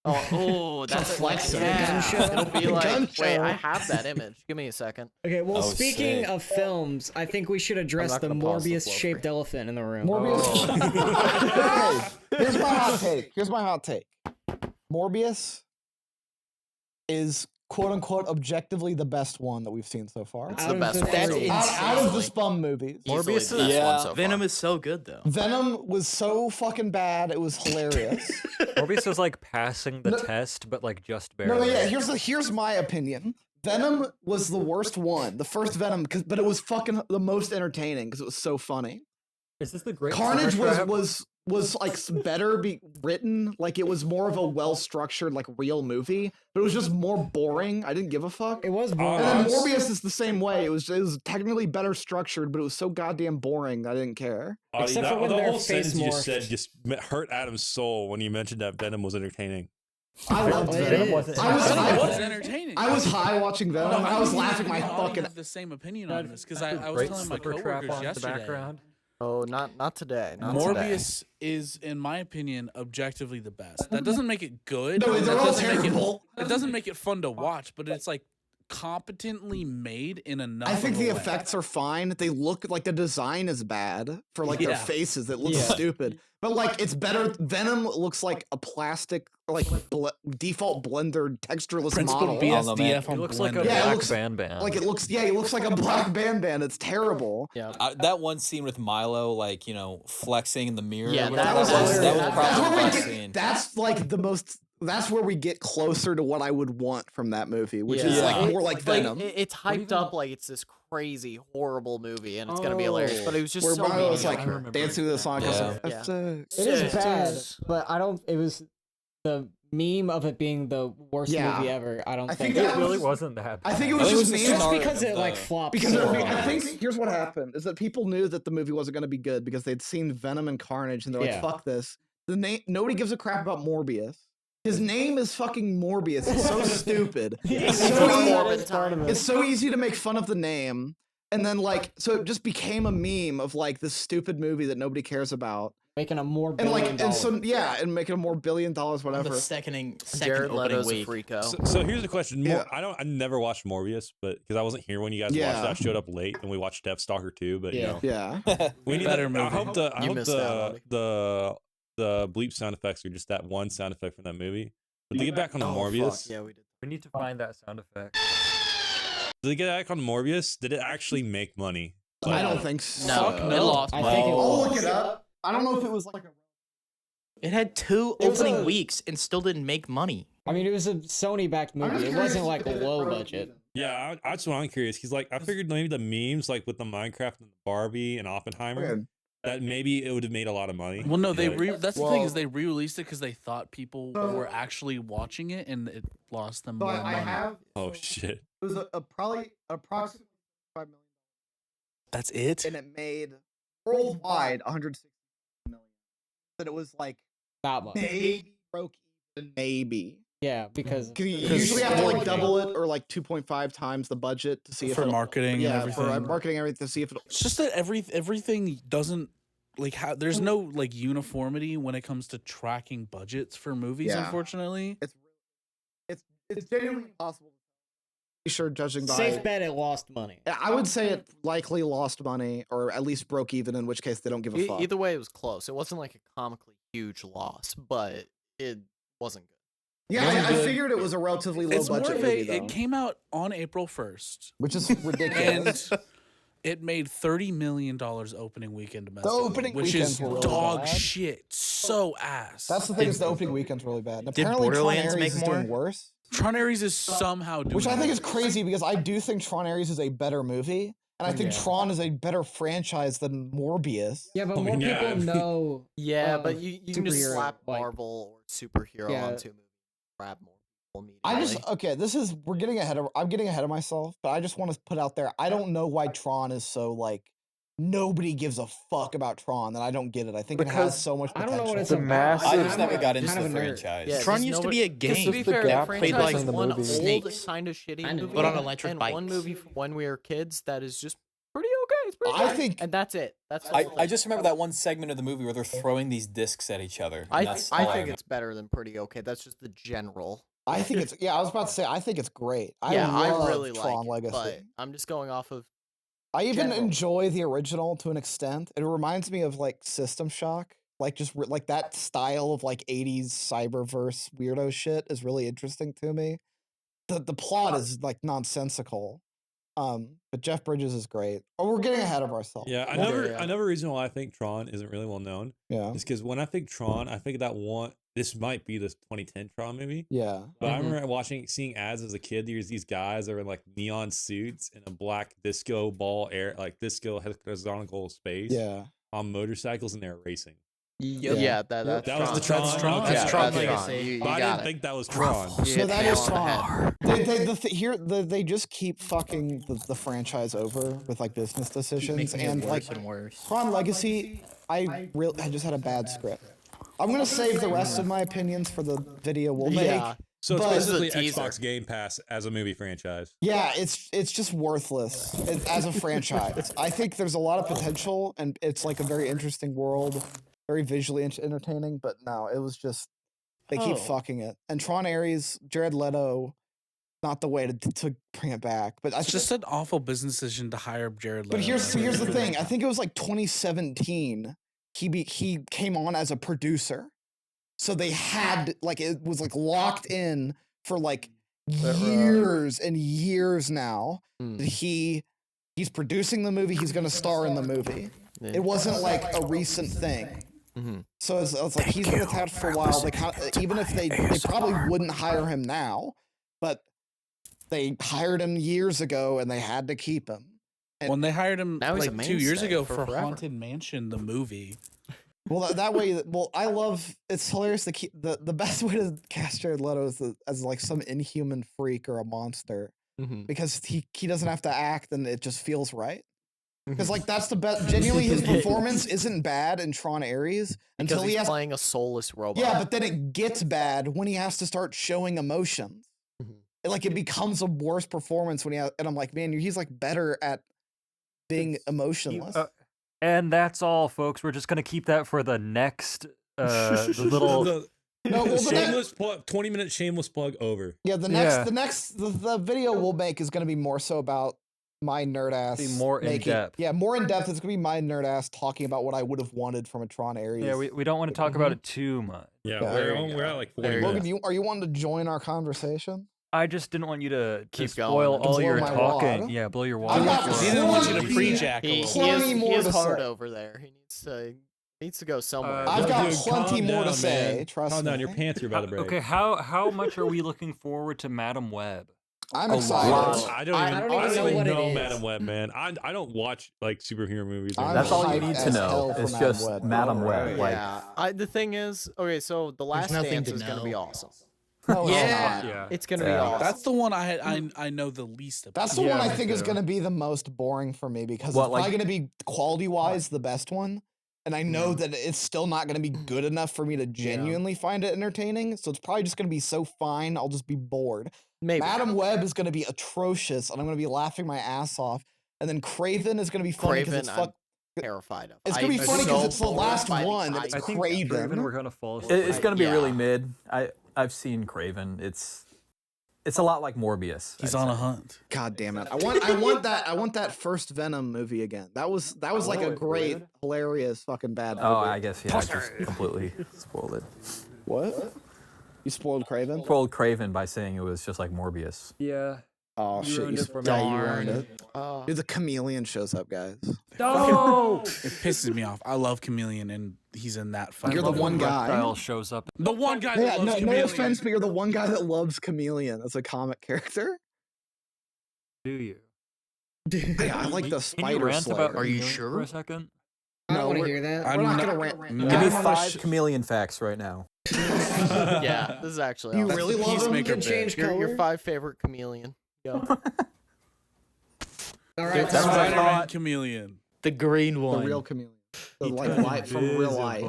Oh, that's
flexing.
Yeah.
Gun show.
It'll be
Gun
like, wait,
show.
I have that image. Give me a second.
Okay, well,
Oh,
speaking
sick.
of films, I think we should address
not
the
gonna pause the flow
Morbius-shaped
for
elephant in the room.
Morbius. Okay, here's my hot take. Morbius is quote unquote objectively the best one that we've seen so far.
It's
Out
the
of
best
the
one.
That's
three.
Out of the Spum movies.
Easily
Morbius
the best
Yeah.
one so far.
Venom is so good though.
Venom was so fucking bad, it was hilarious.
Morbius is like passing the test, but like just barely.
No, yeah, here's my opinion. Venom was the worst one, the first Venom, but it was fucking the most entertaining because it was so funny.
Is this the great
Carnage
Super Trap?
was like better be written, like it was more of a well structured like real movie, but it was just more boring. I didn't give a fuck.
It was
And
boring.
then Morbius is the same way. It was technically better structured, but it was so goddamn boring. I didn't care.
Audie,
Except for when
the
their
whole
face
sentence you just
morphed.
said just hurt Adam's soul when you mentioned that Venom was entertaining.
I loved
It
Venom.
is.
wasn't
I was
Venom
high.
was entertaining.
I was high watching Venom. I was
think
laughing my
me and Audie
fucking.
have the same opinion on this because I was
Great
telling my
slipper trap
coworkers
on the
yesterday.
background.
Oh, not today. Not today.
Morbius is, in my opinion, objectively the best. That doesn't make it good.
No,
That
they're all
doesn't make
terrible.
it doesn't make it fun to watch, but it's like competently made in enough.
I think
of a
the
way.
effects are fine. They look like the design is bad for like their
Yeah.
faces. It looks
Yeah.
stupid, but like it's better. Venom looks like a plastic, like default blender textureless
Principal
model.
BSDF
He
on
looks like a
Blender.
Yeah, it
black
looks-
band.
Like it looks, yeah, it looks like a black band. It's terrible.
Yeah.
That one scene with Milo, like, flexing in the mirror.
Yeah,
or whatever
that
it
was
that was
hilarious.
probably
That's
the
where we
best
get.
scene.
That's like the most. That's where we get closer to what I would want from that movie, which is
Yeah.
like more like Venom.
It's hyped up like it's this crazy, horrible movie, and it's gonna be hilarious. But it was just
Where
so
Milo was like
mediocre.
dancing to the song.
Yeah.
That's,
It is bad, but I don't. It was the meme of it being the worst
Yeah.
movie ever. I don't
I
think.
think
it
that
really
was-
wasn't that.
I think it
I
was
think it
just
was
me.
the
Just
start
because
of
it like
the-
flopped.
Because
so
I
hard.
think here's what happened is that people knew that the movie wasn't going to be good because they'd seen Venom and Carnage and they're like,
Yeah.
"Fuck this." Nobody gives a crap about Morbius. His name is fucking Morbius. It's so stupid. It's so
Morbid
easy,
time.
it's so easy to make fun of the name, and then like so it just became a meme of like this stupid movie that nobody cares about,
making a more
and
billion
like and so
dollars.
yeah, and making a more $1 billion whatever.
The second
Jared
opening
Leto's a
week.
freako.
So here's the question.
Yeah.
I never watched Morbius, but because I wasn't here when you guys
Yeah.
watched it, I showed up late and we watched Deathstalker 2. But
Yeah.
Yeah.
we need
Better
I
movie.
hope
You missed out, Audie.
the bleep sound effects are just that one sound effect from that movie. But to get back on the Morbius,
Yeah, we did.
We need to find that sound effect.
to get back on Morbius, did it actually make money?
I don't think so.
No,
Fuck
it
no.
lost
I
money.
think it
I'll
was.
look it up. I don't know if it was like a.
It had two
It was
opening
a-
weeks and still didn't make money.
I mean, it was a Sony-backed
I'm
movie.
just
It
curious
wasn't like
if it
low
broke
budget.
even.
Yeah, that's what I'm curious. He's like, I figured maybe the memes like with the Minecraft and the Barbie and Oppenheimer,
Okay.
that maybe it would have made a lot of money.
Well, no, they
Like,
that's the thing is
Well-
they re-released it because they thought people were actually watching it, and it lost them
So
more
I
money.
have.
oh shit.
It was a probably approximately $5 million,
That's it.
and it made worldwide 160 million. That it was like
That much.
maybe broke even, maybe.
Yeah, because
You usually have to like double it or like 2.5 times the budget to see if
for
it'll-
marketing
yeah,
and
for
everything.
marketing and everything to see if it'll.
It's just that everything doesn't like there's no like uniformity when it comes to tracking budgets for movies.
Yeah.
Unfortunately,
It's genuinely impossible. Be sure, judging by
safe bet it lost money.
I would say it likely lost money or at least broke even. In which case, they don't give a fuck.
Either way, it was close. It wasn't like a comically huge loss, but it wasn't good.
Yeah, I figured it was a relatively low
it's more
budget
of
movie,
a.
though,
It came out on April 1st,
which is ridiculous.
and it made $30 million opening weekend domestic,
opening
which
weekends
is
were really
dog
bad.
shit, so ass.
That's the thing is the opening weekend's really bad. And
Did
apparently, Tron
Borderlands
Ares
make
is
more?
doing worse,
Tron Ares is somehow doing,
which I think is
worse.
crazy because I do think Tron Ares is a better movie, and I think Tron is a better franchise than Morbius.
Yeah, but
Oh,
more
yeah.
people know.
Yeah, but you can just
superhero,
slap
like-
Marvel or superhero
Yeah.
onto a movie, grab more people immediately.
I just okay. I'm getting ahead of myself, but I just want to put out there. I don't know why Tron is so like nobody gives a fuck about Tron. That I don't get it. I think it has
Because
so much
I
potential.
don't know what it's
The
about.
massive-
I
I'm
just never
a-
got into
kind
the
of a nerd.
franchise.
Yeah,
Tron
just
used to
nobody-
be a
because
game.
To be
This is the
fair, the
gap
franchise
between
is
the
one
movie.
old
Snakes.
kind of shitty
And
movie,
put on electric
and one
bikes.
movie from when we were kids that is just pretty okay. It's pretty
I
good.
think-
and that's it. That's
I just remember that one segment of the movie where they're throwing these discs at each other. and
I
that's
I
all
think
remember.
it's better than pretty okay. That's just the general.
I think it's I was about to say I think it's great.
I
love
really
Tron
like it,
Legacy.
but I'm just going off of
I even
general.
enjoy the original to an extent. It reminds me of like System Shock. Like just like that style of like 80s cyberverse weirdo shit is really interesting to me. The plot is like nonsensical. But Jeff Bridges is great. Oh, we're getting ahead of ourselves.
Yeah, another reason why I think Tron isn't really well known
Yeah.
is because when I think Tron, I think that one. This might be the 2010 Tron movie.
Yeah.
But I remember seeing ads as a kid. There's these guys that are in like neon suits in a black disco ball disco horizontal space
Yeah.
on motorcycles, and they're racing.
yeah. That's
That was the
Tron.
Tron.
Tron.
Okay.
That's Tron
that's
Legacy.
You
But I
got
didn't
it.
think that was Tron.
You
So
hit
that
the
is
nail on the head.
Tron. They just keep fucking the franchise over with like business decisions
Making
and
it
like
worse and worse.
Tron Legacy. I just had a bad script. I'm gonna save the rest of my opinions for the video we'll make.
Yeah.
So it's
But-
basically
This is a teaser.
Xbox Game Pass as a movie franchise.
Yeah, it's just worthless as a franchise. I think there's a lot of potential, and it's like a very interesting world, very visually entertaining. But no, it was just they keep fucking it. And Tron Ares, Jared Leto, not the way to bring it back. But
It's just an awful business decision to hire Jared Leto.
but here's the thing. I think it was like 2017. He came on as a producer, so they had like it was like locked in for like years and years now.
Hmm.
He's producing the movie. He's going to star in the movie. It wasn't like a recent thing.
Mhm.
So it's like he's been attached for a while. They even if they probably wouldn't hire him now, but they hired him years ago and they had to keep him.
when they hired him
Now he's a
like 2 years
mainstay
ago
for
for
forever.
Haunted Mansion, the movie.
Well, that way. Well, I love. It's hilarious. The best way to cast Jared Leto is as like some inhuman freak or a monster
Mhm.
because he doesn't have to act and it just feels right. Because like that's the best. Genuinely, his performance isn't bad in Tron Ares until
Because
he
he's
has.
playing a soulless robot.
Yeah, but then it gets bad when he has to start showing emotions.
Mhm.
Like it becomes a worse performance when and I'm like, man, he's like better at being emotionless.
And that's all, folks. We're just gonna keep that for the next the little.
The
No, well, the
shameless plug, 20-minute shameless plug over.
Yeah, the video we'll make is going to be more so about my nerd ass.
Be more in depth.
Yeah, more in depth. It's going to be my nerd ass talking about what I would have wanted from a Tron Ares.
Yeah, we don't want to talk about it too much.
Yeah,
Yeah.
we're at like 40
There you
minutes.
Logan, are you wanting to join our conversation?
I just didn't want you to
Keep
spoil
going.
all
Blow
your
my
talking.
wad.
Yeah, blow your
I've
wad.
got
He didn't want you to
plenty-
pre-jack a
He,
little
he
bit.
is,
Plenty
he
more
is
to
hard
say.
over there. He needs to go somewhere.
I've got
Dude,
plenty
calm
more to
down,
say.
man.
Trust
Calm
me.
down, your pants are about to break.
Okay, how much are we looking forward to Madam Web?
I'm
A
excited.
lot.
I don't even
know what it is.
Madam Web, man. I don't watch like superhero movies. or
I'm
That's all you
hyped
need to
as
know.
hell for
It's
Madam
just
Web.
Madam Web. Like,
Yeah. The thing is, okay, so The Last
nothing
Dance
to
is going to be
know.
awesome.
No, it's
Yeah.
not.
Yeah.
It's going to be
Yeah.
awesome.
That's the one I know the least about.
That's the
Yeah,
one I
me
think is
too.
going to be the most boring for me because
What,
it's
like-
probably going to be quality wise the best one, and I know that it's still not going to be good enough for me to genuinely find it entertaining. So it's probably just going to be so fine, I'll just be bored.
Maybe.
Madam Web is going to be atrocious, and I'm going to be laughing my ass off. And then Craven is going to be funny because it's
terrified of.
It's gonna be funny because it's the last one. It's
I think
Craven.
we're gonna fall.
It's gonna be really mid. I've seen Craven. It's a lot like Morbius.
He's on a hunt.
God damn it! I want that first Venom movie again. That was like a great, hilarious, fucking bad movie.
Oh, I guess I just completely spoiled it.
What? You spoiled Craven?
Spoiled Craven by saying it was just like Morbius.
Yeah.
Oh
You
shit!
ruined
You
it for me.
ruined it. Dude, the chameleon shows up, guys.
No.
It pisses me off. I love Chameleon, and he's in that fucking.
You're the one guy.
Reptile shows up.
The one guy that
Yeah,
loves
no
Chameleon.
offense, but you're the one guy that loves Chameleon as a comic character.
Do you?
Yeah, I like the
Can you
Spider
rant
Slayer.
about
Are you
Chameleon
sure?
for a second?
I don't
No,
want to
we're-
hear that.
I'm
We're not
not-
gonna rant.
Give me
I'm on the
5 chameleon facts right now.
Yeah, this is actually.
You
awesome.
really love him?
Peacemaker
Can change
bit.
color.
Your 5 favorite chameleon. Go.
All right,
That's what I
Spider-Man
thought.
Chameleon.
The green
The
one.
real chameleon. The light from real life.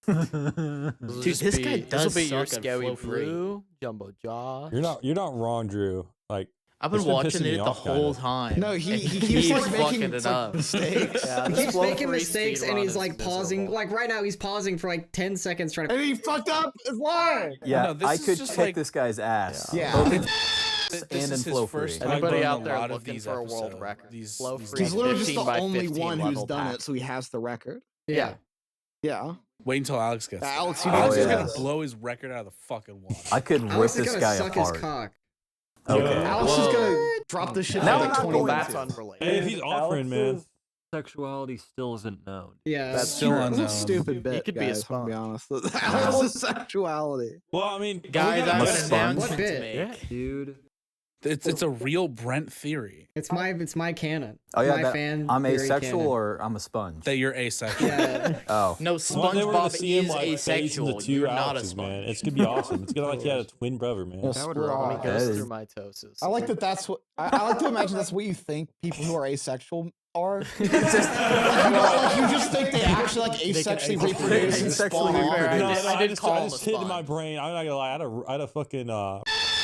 Dude,
this guy does
be your
suck at
scary
Flow Free.
blue, jumbo jaw.
You're not wrong, Drew. Like
I've been
It's been
watching
pissing me
it the
off, kinda.
whole time.
No, he keeps
He's
like
fucking
making
it
like,
up.
mistakes.
Yeah,
He
this
keeps
Flow
making
Free
mistakes and
speedrun
he's
is
like pausing.
miserable.
Like right now, he's pausing for like 10 seconds trying to.
And he fucked up his line.
Yeah,
No, this
I
is
could
just
kick
like-
this guy's ass.
Yeah.
Both in
This
and in
is
Flow
his
Free.
first time
Anybody
doing
out
a
there
lot of
looking
these
for a world
episodes.
record?
These-
Flow
these-
Free.
He's literally just
15
the
by
only
15
one who's
level
done
pack.
it, so he has the record.
Yeah.
Yeah.
Wait until Alex gets.
Alex,
there.
you
Alex
know
is
this.
gonna blow his record out of the fucking water.
I could rip
Alex is
this
gonna
guy
suck
apart.
his cock.
Okay.
Alex is gonna drop this shit
Now
for
I'm
like
not
20
going
minutes.
That's unrelated.
hey, if he's offering, man.
Sexuality still isn't known.
Yeah.
That's still
It's a
unknown.
stupid bit,
could be a
guys, I'm gonna be
sponge.
honest. Alex's sexuality.
Well, I mean,
Guys,
we
I
gotta-
I'm a
have an
sponge.
announcement
What
to
bit?
make.
Yeah, dude.
It's a real Brent theory
It's my canon.
Oh yeah,
my
that
fan
I'm
theory
asexual
canon.
or I'm a sponge.
that you're asexual.
Yeah.
Oh,
No,
One day we're gonna
SpongeBob
see him
is
like phase
asexual.
into two
You're not a
Alexes, man.
sponge.
It's gonna be awesome. It's gonna like he had a twin brother, man.
Yeah,
That would
split
rock.
off.
He
That
goes
is-
through mitosis.
I like that. That's what I like to imagine. That's what you think people who are asexual are. Like, you just think they actually like asexually reproduce and
Asexually
spawn off.
reproduce.
No,
I
no,
did- I
I
did
just,
call
I
him a
just hit in my
sponge.
brain. I'm not gonna lie. I had a fucking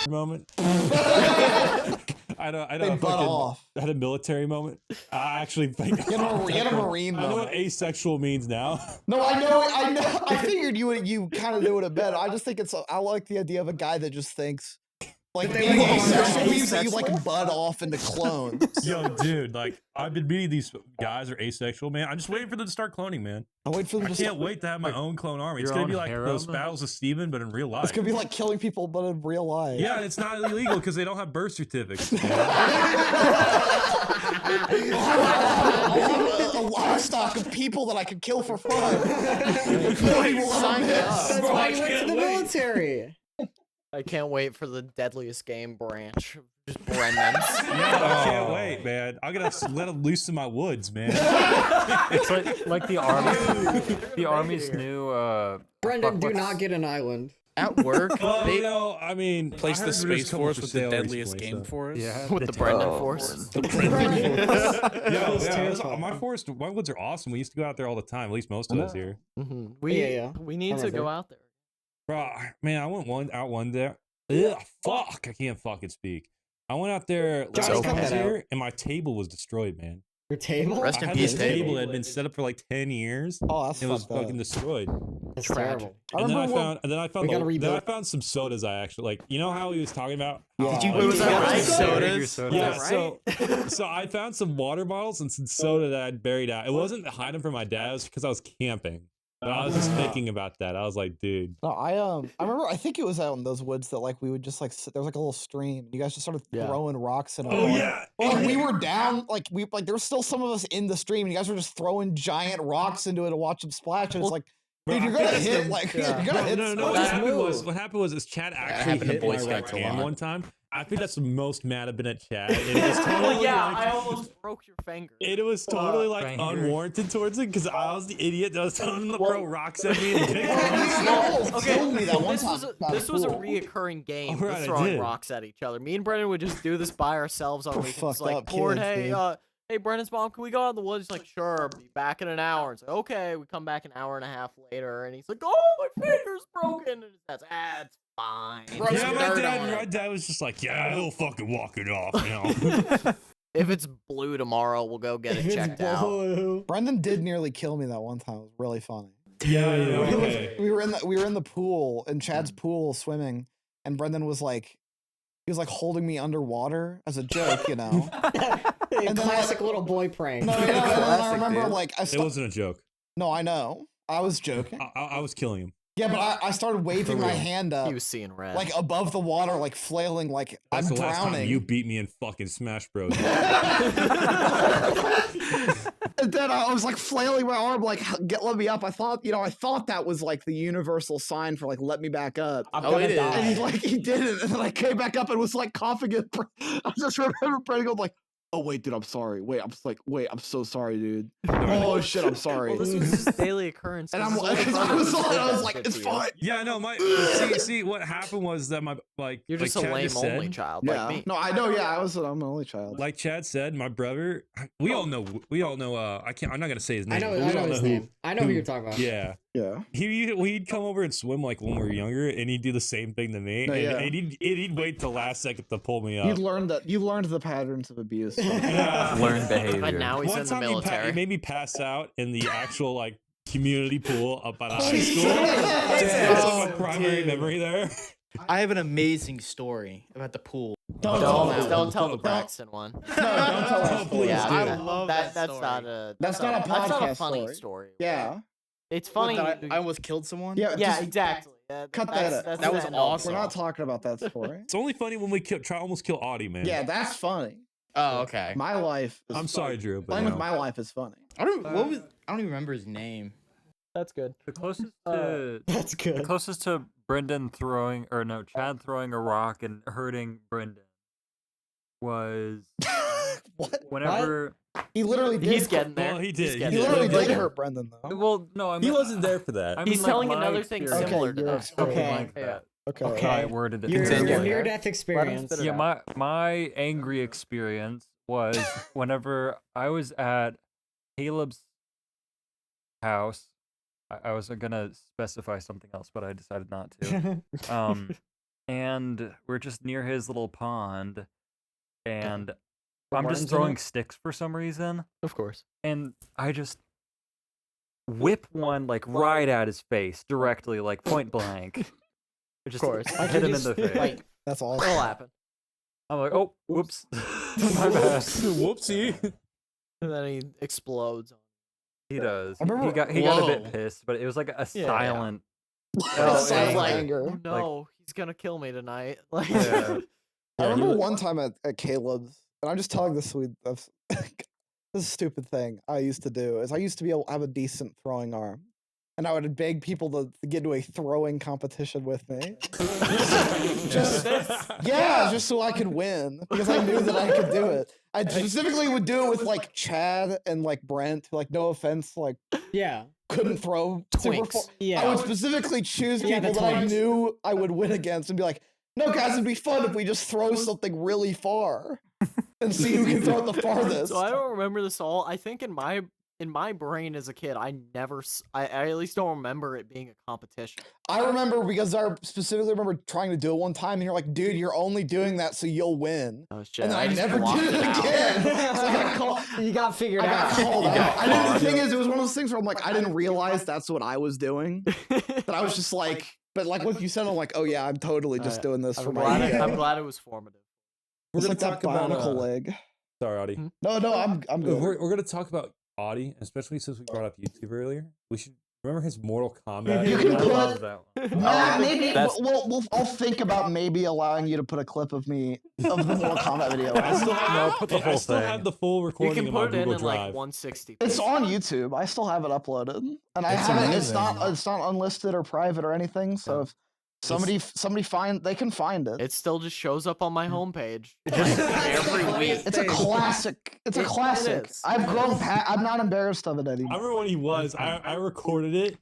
moment. I had a
They butt
fucking,
off.
I had a military moment. I actually think
You had a marine
I know
moment.
what asexual means now.
No, I know. I figured you kind of knew it a bit. I just think I like the idea of a guy that just thinks like being asexual means that you like bud off into clones.
Yo, dude, like I've been meeting these guys are asexual, man. I'm just waiting for them to start cloning, man.
I wait for them
I
to.
can't wait to have my own clone army. It's
your
gonna be
own
like
harem?
those battles of Steven, but in real life.
It's gonna be like killing people, but in real life.
Yeah, and it's not illegal because they don't have birth certificates.
I'll have a livestock of people that I could kill for fun.
Sign me up.
That's
Bro,
why
I
he went to
can't
the
wait.
military.
I can't wait for the deadliest game branch. Just Brendan's.
I can't wait, man. I'm gonna let them loose in my woods, man.
It's like the army. The army's new.
Brendan,
fuck,
do
what's-
not get an island.
At work,
Well,
they
you know, I mean,
Place
I
the
heard there's
Space
a couple
Force
for
with the
sale
deadliest
recently,
game
so-
force.
Yeah,
With the Brendan force.
Yeah, my woods are awesome. We used to go out there all the time. At least most of us here.
We need to go out there.
Bro, man, I went out one day. Ugh, fuck, I can't fucking speak. I went out there
Johnny,
last
cut that
year, and my table was destroyed, man.
Your table?
Rest
I
in
had
peace,
this table
table.
that had been set up for like 10 years.
Oh, that's
It was
fucked up.
fucking destroyed.
That's
Tragic.
terrible.
And then I
remember
found,
We gotta
then I
rebuild.
found some sodas. I actually like. You know how he was talking about?
Yeah.
Did you
Like,
was that
Yeah,
right?
sodas.
Sodas.
Yeah,
right?
so I found some water bottles and some soda that I'd buried out. It wasn't to hide them from my dad, it was because I was camping. But I was just thinking about that. I was like, dude.
No, I remember. I think it was out in those woods that like we would just like sit, there was like a little stream. And you guys just started
Yeah.
throwing rocks in it.
Oh yeah.
Well, like, we were down, like there was still some of us in the stream, and you guys were just throwing giant rocks into it to watch them splash. And it's like,
Bro,
dude, you're
I
gonna
think
hit, like, you're gonna
No,
hit.
no, no.
stuff.
What happened was is Chad actually
happened to
hit
Boy
my
Scouts
right
a
hand
lot.
one time. I think that's the most mad I've been at Chad. And it was totally like,
I almost broke your finger.
it was totally like
Finger.
unwarranted towards it because I was the idiot that was telling him to throw rocks at me and pick
You
Okay,
killed me that one
this
time.
was a,
That
this was a
cool.
reoccurring game.
Alright, I
Throwing
did.
rocks at each other. Me and Brendan would just do this by ourselves on
We're
weekends.
fucked
Like,
up
Cord,
kids,
hey,
dude.
hey, Brennan's mom, can we go out in the woods? He's like, sure, be back in an hour. It's like, okay. We come back an hour and a half later, and he's like, oh, my finger's broken. And that's, it's fine.
Yeah, my dad was just like, yeah, he'll fucking walk it off, you know.
If it's blue tomorrow, we'll go get it checked out.
Brendan did nearly kill me that one time. It was really funny.
Yeah, okay.
We were in the pool, in Chad's pool, swimming, and Brendan was like, he was like holding me underwater as a joke, you know.
And classic little boy prank.
No, I remember like
it wasn't a joke.
No, I know. I was joking.
I was killing him.
Yeah, but I started waving my hand up.
He was seeing red.
Like above the water, like flailing, like
That's
I'm
the last time
drowning.
you beat me in fucking Smash Bros.
And then I was like flailing my arm, like let me up. I thought that was like the universal sign for like let me back up.
It is.
And he didn't, and then I came back up and was like coughing it. I just remember Brady going like, oh wait, dude, I'm sorry. Wait, I'm so sorry, dude. Oh shit, I'm sorry.
Well, this was just daily occurrence.
And I was like, it's fine.
Yeah, no, see, what happened was that
you're just
like
a lame only child, like me.
No, I know. Yeah, I'm an only child.
Like Chad said, my brother. We all know. I'm not gonna say his name.
I know his name. I know who you're talking about.
Yeah.
Yeah.
He'd come over and swim like when we were younger, and he'd do the same thing to me.
No, yeah.
And he'd wait till last second to pull me up.
You've learned the patterns of abuse.
Yeah.
Learned behavior.
But now he's
One
in the
time
military.
he made me pass out in the actual like community pool up at high school.
Damn.
That's like my primary memory there.
I have an amazing story about the pool.
Don't tell the Braxton one.
No, don't tell that story.
Yeah,
I love that
that's
story.
not a
That's not a
that's not a
podcast
funny story.
Yeah.
It's funny.
That I almost killed someone.
Yeah.
Yeah,
just
exactly.
cut that out.
That was awesome.
We're not talking about that story.
It's only funny when we almost kill Audie, man.
Yeah, that's funny.
Oh, okay.
My life. Is
I'm sorry, Drew, but
Playing
no.
with my life is funny.
I don't even remember his name.
That's good.
The closest to
That's good.
the closest to Chad throwing a rock and hurting Brendan was
What?
whenever.
He literally did.
He's getting there.
Well, he
He's
did.
getting
He
there.
literally
did.
did hurt Brendan though.
Well, no, I mean,
He wasn't there for that.
I
He's
mean, like,
telling
my
another thing
experience.
similar
Okay,
to
your
that.
experience.
Something
Okay.
like that.
Okay.
Okay.
I worded it.
Your
Continue.
near-death experience.
Let him
Yeah, my angry experience was whenever I was at Caleb's house. I was gonna specify something else, but I decided not to. And we're just near his little pond, and I'm
worms in
just throwing
it?
sticks for some reason,
Of course.
and I just whip one like right at his face directly, like point blank. I just
course.
hit him in the face.
Like,
That's
it'll
awesome.
happen.
I'm like, oh, whoops, my bad.
Whoopsie.
And then he explodes.
He does.
I remember-
He got a
Whoa.
bit pissed, but it was like a
Yeah.
silent.
Oh,
Silent
it's like,
anger.
oh, no, he's gonna kill me tonight. Like,
Yeah.
I
Yeah, he
remember
was-
one time at Caleb's, and I'm just telling this this is a stupid thing I used to do. Is I used to be able to have a decent throwing arm, and I would beg people to get into a throwing competition with me. just so I could win because I knew that I could do it. I specifically would do it with like Chad and like Brent, who, like no offense, like
Yeah.
couldn't throw super
Twinks.
far.
Yeah.
I would specifically choose
Yeah,
people
the
that I
twinks.
knew I would win against and be like, no, guys, it'd be fun if we just throw something really far and see who can throw it the farthest.
So I don't remember this all. I think in my brain as a kid, I at least don't remember it being a competition.
I remember because I specifically remember trying to do it one time, and you're like, dude, you're only doing that so you'll win.
Oh shit!
And then I
just
never
blocked
did it
out.
again. So I got called.
You got figured
I got
out.
called
You
out.
got
I didn't,
caught.
the thing is, it was one of those things where I'm like, I didn't realize that's what I was doing. That I was just like, but like what you said, I'm like, oh yeah, I'm totally just doing this for my ego.
I'm glad it was formative.
We're
It's
gonna
like that
talk about
bionicle leg.
Sorry, Audie.
Hmm?
No, I'm good.
We're gonna talk about Audie, especially since we brought up YouTube earlier. We should remember his Mortal Kombat.
You
video?
can
I love
put.
that one.
Maybe
That's-
I'll think about maybe allowing you to put a clip of me of the Mortal Kombat video.
I still have,
No, put the
I
whole
still
thing.
have the full
You
recording
can
in my
put it in
Google
in
Drive.
like 160.
It's on YouTube. I still have it uploaded, and I
It's
haven't. It's
amazing.
not unlisted or private or anything. So if somebody they can find it.
It still just shows up on my homepage
Just
every week.
It's a classic. It's a
It
classic.
is.
I've grown. I'm not embarrassed of it
I
anymore.
remember when he was. I recorded it,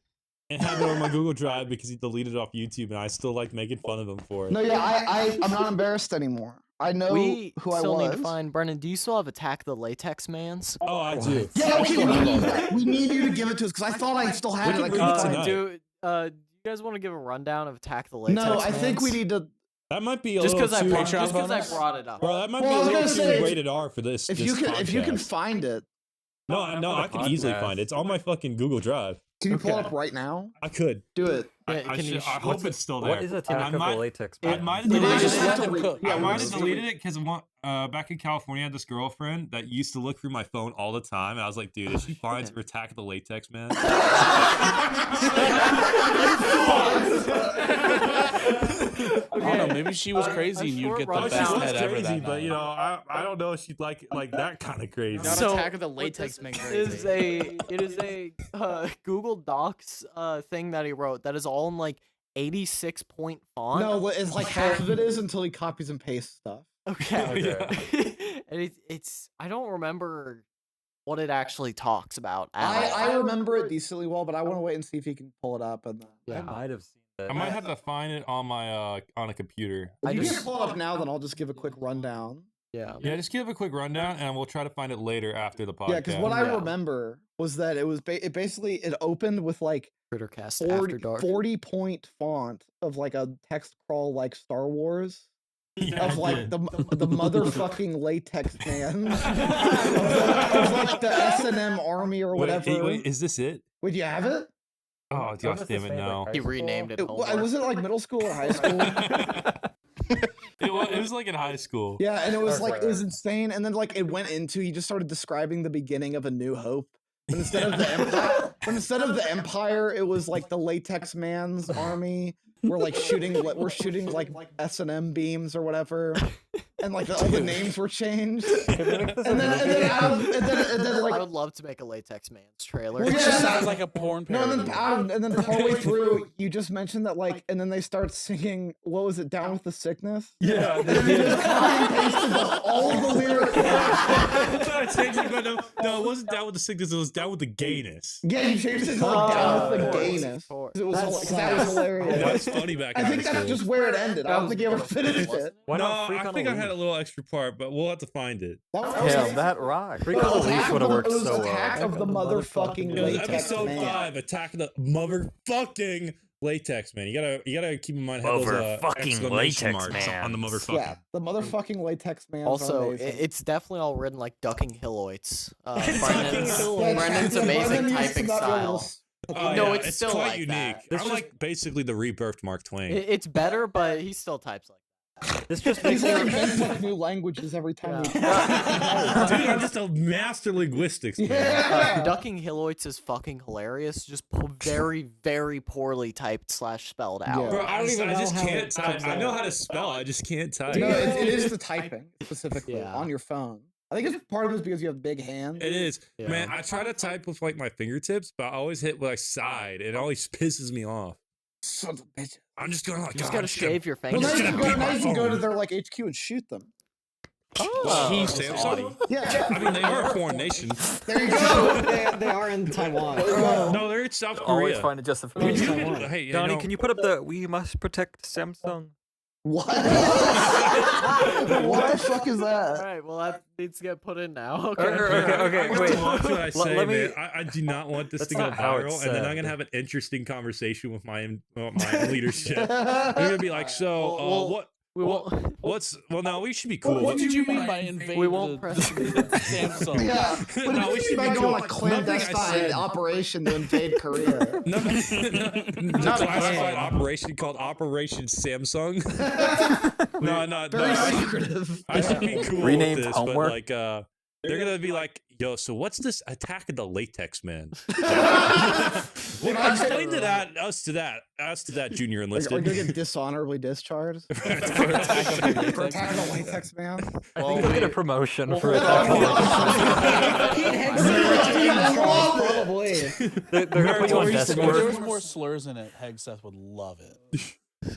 and have it on my Google Drive because he deleted it off YouTube, and I still like making fun of him for it.
No, yeah, I'm not embarrassed anymore. I know who I
still
was.
need to find Brennan. Do you still have Attack the Latex Mans?
Oh, I do.
Yeah, okay, we need you to give it to us because I thought I still had it. I couldn't find it.
Do you guys want to give a rundown of Attack the Latex
No,
Mans?
I think we need to.
That might be a
just
little
because
too.
I brought it up.
Bro, that might
Well, I
be
was
a
gonna
little
say,
too rated R for this.
If
this
you can
podcast.
find it,
No, I can easily find it. It's on my fucking Google Drive.
can you pull it up right now?
I could.
Do it.
I hope it's still there.
What is Attack of the Latex
I
Mans?
might have
Just
deleted it because back in California, I had this girlfriend that used to look through my phone all the time. And I was like, dude, if she finds Attack of the Latex Man.
I don't know. Maybe she was crazy and you'd get the best head ever that night.
But you know, I don't know if she'd like that kind of crazy.
Not Attack of the Latex Man crazy.
It is a Google Docs thing that he wrote that is all in like 86-point font.
No, it's like half of it is until he copies and pastes stuff.
Okay. And it's I don't remember what it actually talks about.
I remember it decently well, but I want to wait and see if he can pull it up. And
I might have seen it.
I might have to find it on my on a computer.
If you can pull it up now, then I'll just give a quick rundown.
Yeah,
just give a quick rundown, and we'll try to find it later after the podcast.
Yeah, because what I remember was that it was it opened with like
CritterCast After Dark
40-point font of like a text crawl like Star Wars. Of like the motherfucking Latex Man, of like the S&M Army or whatever.
Wait, is this it?
Would you have it?
Oh, gosh damn it, no.
He renamed it.
Was it like middle school or high school?
It was like in high school.
Yeah, and it was like it was insane. And then like it went into he just started describing the beginning of A New Hope. But instead of the Empire, it was like the Latex Man's army. We're shooting like S&M beams or whatever, and like all the names were changed. And then like
I would love to make a Latex Man's trailer.
Well,
It just sounds like a porn parody.
and then partway through, you just mentioned that and then they start singing. What was it? Down with the Sickness.
Yeah.
And then they just copy and pasted all the lyrics.
I changed it, but no, it wasn't down with the sickness. It was down with the gayness.
Yeah, you changed it to down with the gayness. That was hilarious.
That was funny back.
I think that's just where it ended. I don't think you ever finished it.
I think I had a little extra part, but we'll have to find it.
Damn, that rocked. Freak on the Leash would have worked so well.
Attack of the motherfucking Latex
Episode
Man.
5, Attack of the motherfucking Latex Man. You gotta keep in mind those exclamation marks on the motherfucking.
Yeah, the motherfucking Latex Man.
Also, it's definitely all written like Ducking Hilloids. Brennan's amazing typing style. No, it's still
quite
like
unique.
that.
I'm like basically the rebirthed Mark Twain.
It's better, but he still types like that.
This just
He's
makes
like
me
invents like new languages every time.
Dude, I'm just a master linguistics. Man.
Ducking Hilloids is fucking hilarious. Just very, very poorly typed / spelled out.
Bro, I just
how
can't
it
type.
comes
I know
out.
how to spell. I just can't type.
No, it is the typing specifically
Yeah.
on your phone. I think it's part of it is because you have big hands.
It is.
Yeah.
Man, I try to type with like my fingertips, but I always hit like side. It always pisses me off.
Son of a bitch.
I'm just going like,
You just
"God,
gotta shave your
Well,
fingers.
now you can go to their like HQ and shoot them.
Oh,
Samsung?
Yeah.
I mean, they are a foreign nation.
There you go.
they are in Taiwan.
No, they're in South
Always
Korea.
find a justification.
Hey, you
Donnie,
know-
can you put up the "We must protect Samsung"?
What? What the fuck is
all
that?
right. Well, that needs to get put in now. Okay.
Okay,
I
wait.
watch what I say,
Let me-
man. I do not want this
That's
to go
not how
viral,
it's
and then
said.
I'm gonna have an interesting conversation with my leadership. They're gonna be like, "So,
Well, we won't.
what's? Well, no, we should be cool.
What did you mean by invading
We won't
the
press.
Samsung?
Yeah, but
No, we
if
should
you
be
might go
cool.
on a
Nothing I
clandestine
said.
operation to invade Korea.
Not a classified operation called Operation Samsung. no.
Very secretive.
I should be cool
Renamed
with this,
homework.
but like, they're gonna be like, "Yo, so what's this Attack of the Latex Man?" Well, explain to us to that junior
Are
enlisted.
you gonna get dishonorably discharged for attacking the Latex Man?
I think you'll get a promotion for
Probably.
They're gonna put you on desk
If there was
work.
more slurs in it, Hegseth would love it.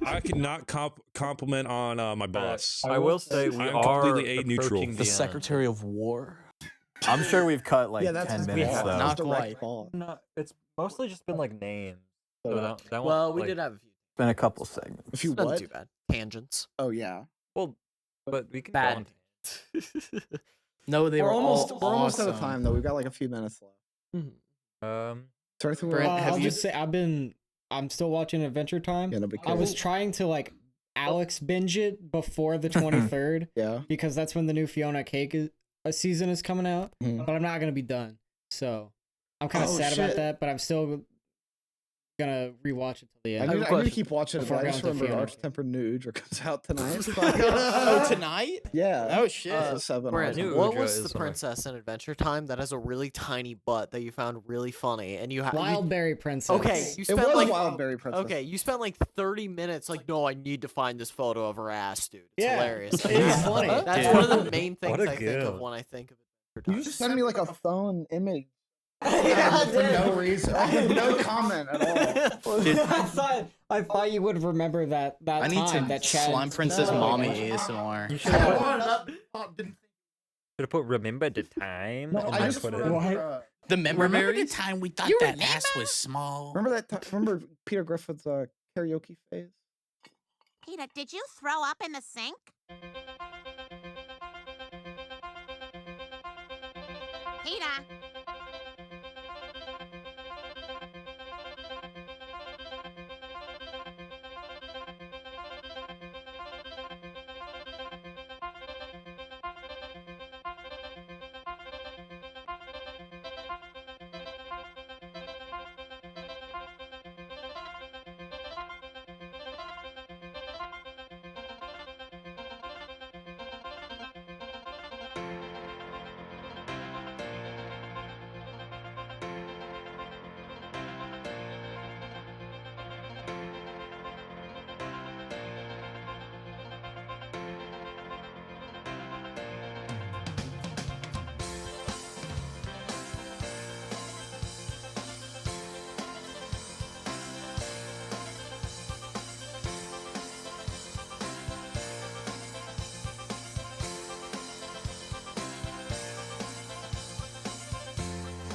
I cannot compliment on my boss.
I will say we
I'm
are
completely neutral.
approaching
The
the end.
Secretary of War.
I'm sure we've cut like
Yeah, that's
10
his
minutes
fault.
though.
Not
Direct
quite.
fault.
No, it's mostly just been like names. So that one,
Well, we
like,
did have a few.
Been a couple segments.
A few
Nothing
what?
too bad. Tangents.
Oh yeah.
well, but we can go
Bad.
on.
No, they
We're
were
almost
all
we're almost out of
awesome.
time though. We've got like a few minutes left. So I think we're
Brent,
I'll
have you-
just say I'm still watching Adventure Time.
Yeah, no, be
I was
careful.
trying to like Alex binge it before the 23rd
Yeah.
because that's when the new Fiona Cake season is coming out.
Mhm.
But I'm not gonna be done, so I'm kind of
Oh,
sad about
shit.
that. But I'm still gonna rewatch it till the
I
end.
need,
have a
I need to
question.
keep watching it,
Before
but I
I
just
go into
remembered
Fiona.
Arch Tempered Nude comes out tonight.
Oh, tonight?
Yeah.
Oh shit.
It's a 7
Brent,
New
what
Udra
was
is
the
like-
princess in Adventure Time that has a really tiny butt that you found really funny? And you have
Wildberry Princess.
Okay, you
It
spent
was
like
Wildberry Princess.
okay, you spent like 30 minutes like, no, I need to find this photo of her ass, dude. It's
Yeah,
hilarious.
it is funny.
That's
Dude.
one of the main things
What a
I think of
gift.
when I think of
You
Adventure
just sent me like a phone image
Time.
for no reason. I had no comment at all.
I thought you would remember that
I need
time
to
that Chad
Slime Princess
No.
Mommy ASMR.
You should have put remember the time.
No,
and
I
then
just
put it-
remember,
The
Remember
memories?
the time we thought
You
that
remember?
ass was small?
remember remember Peter Griffith's karaoke phase?
Peter, did you throw up in the sink? Peter?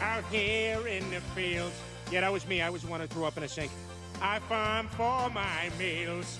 Out here in the fields. Yeah, that was me. I was the one who threw up in a sink. I farm for my meals.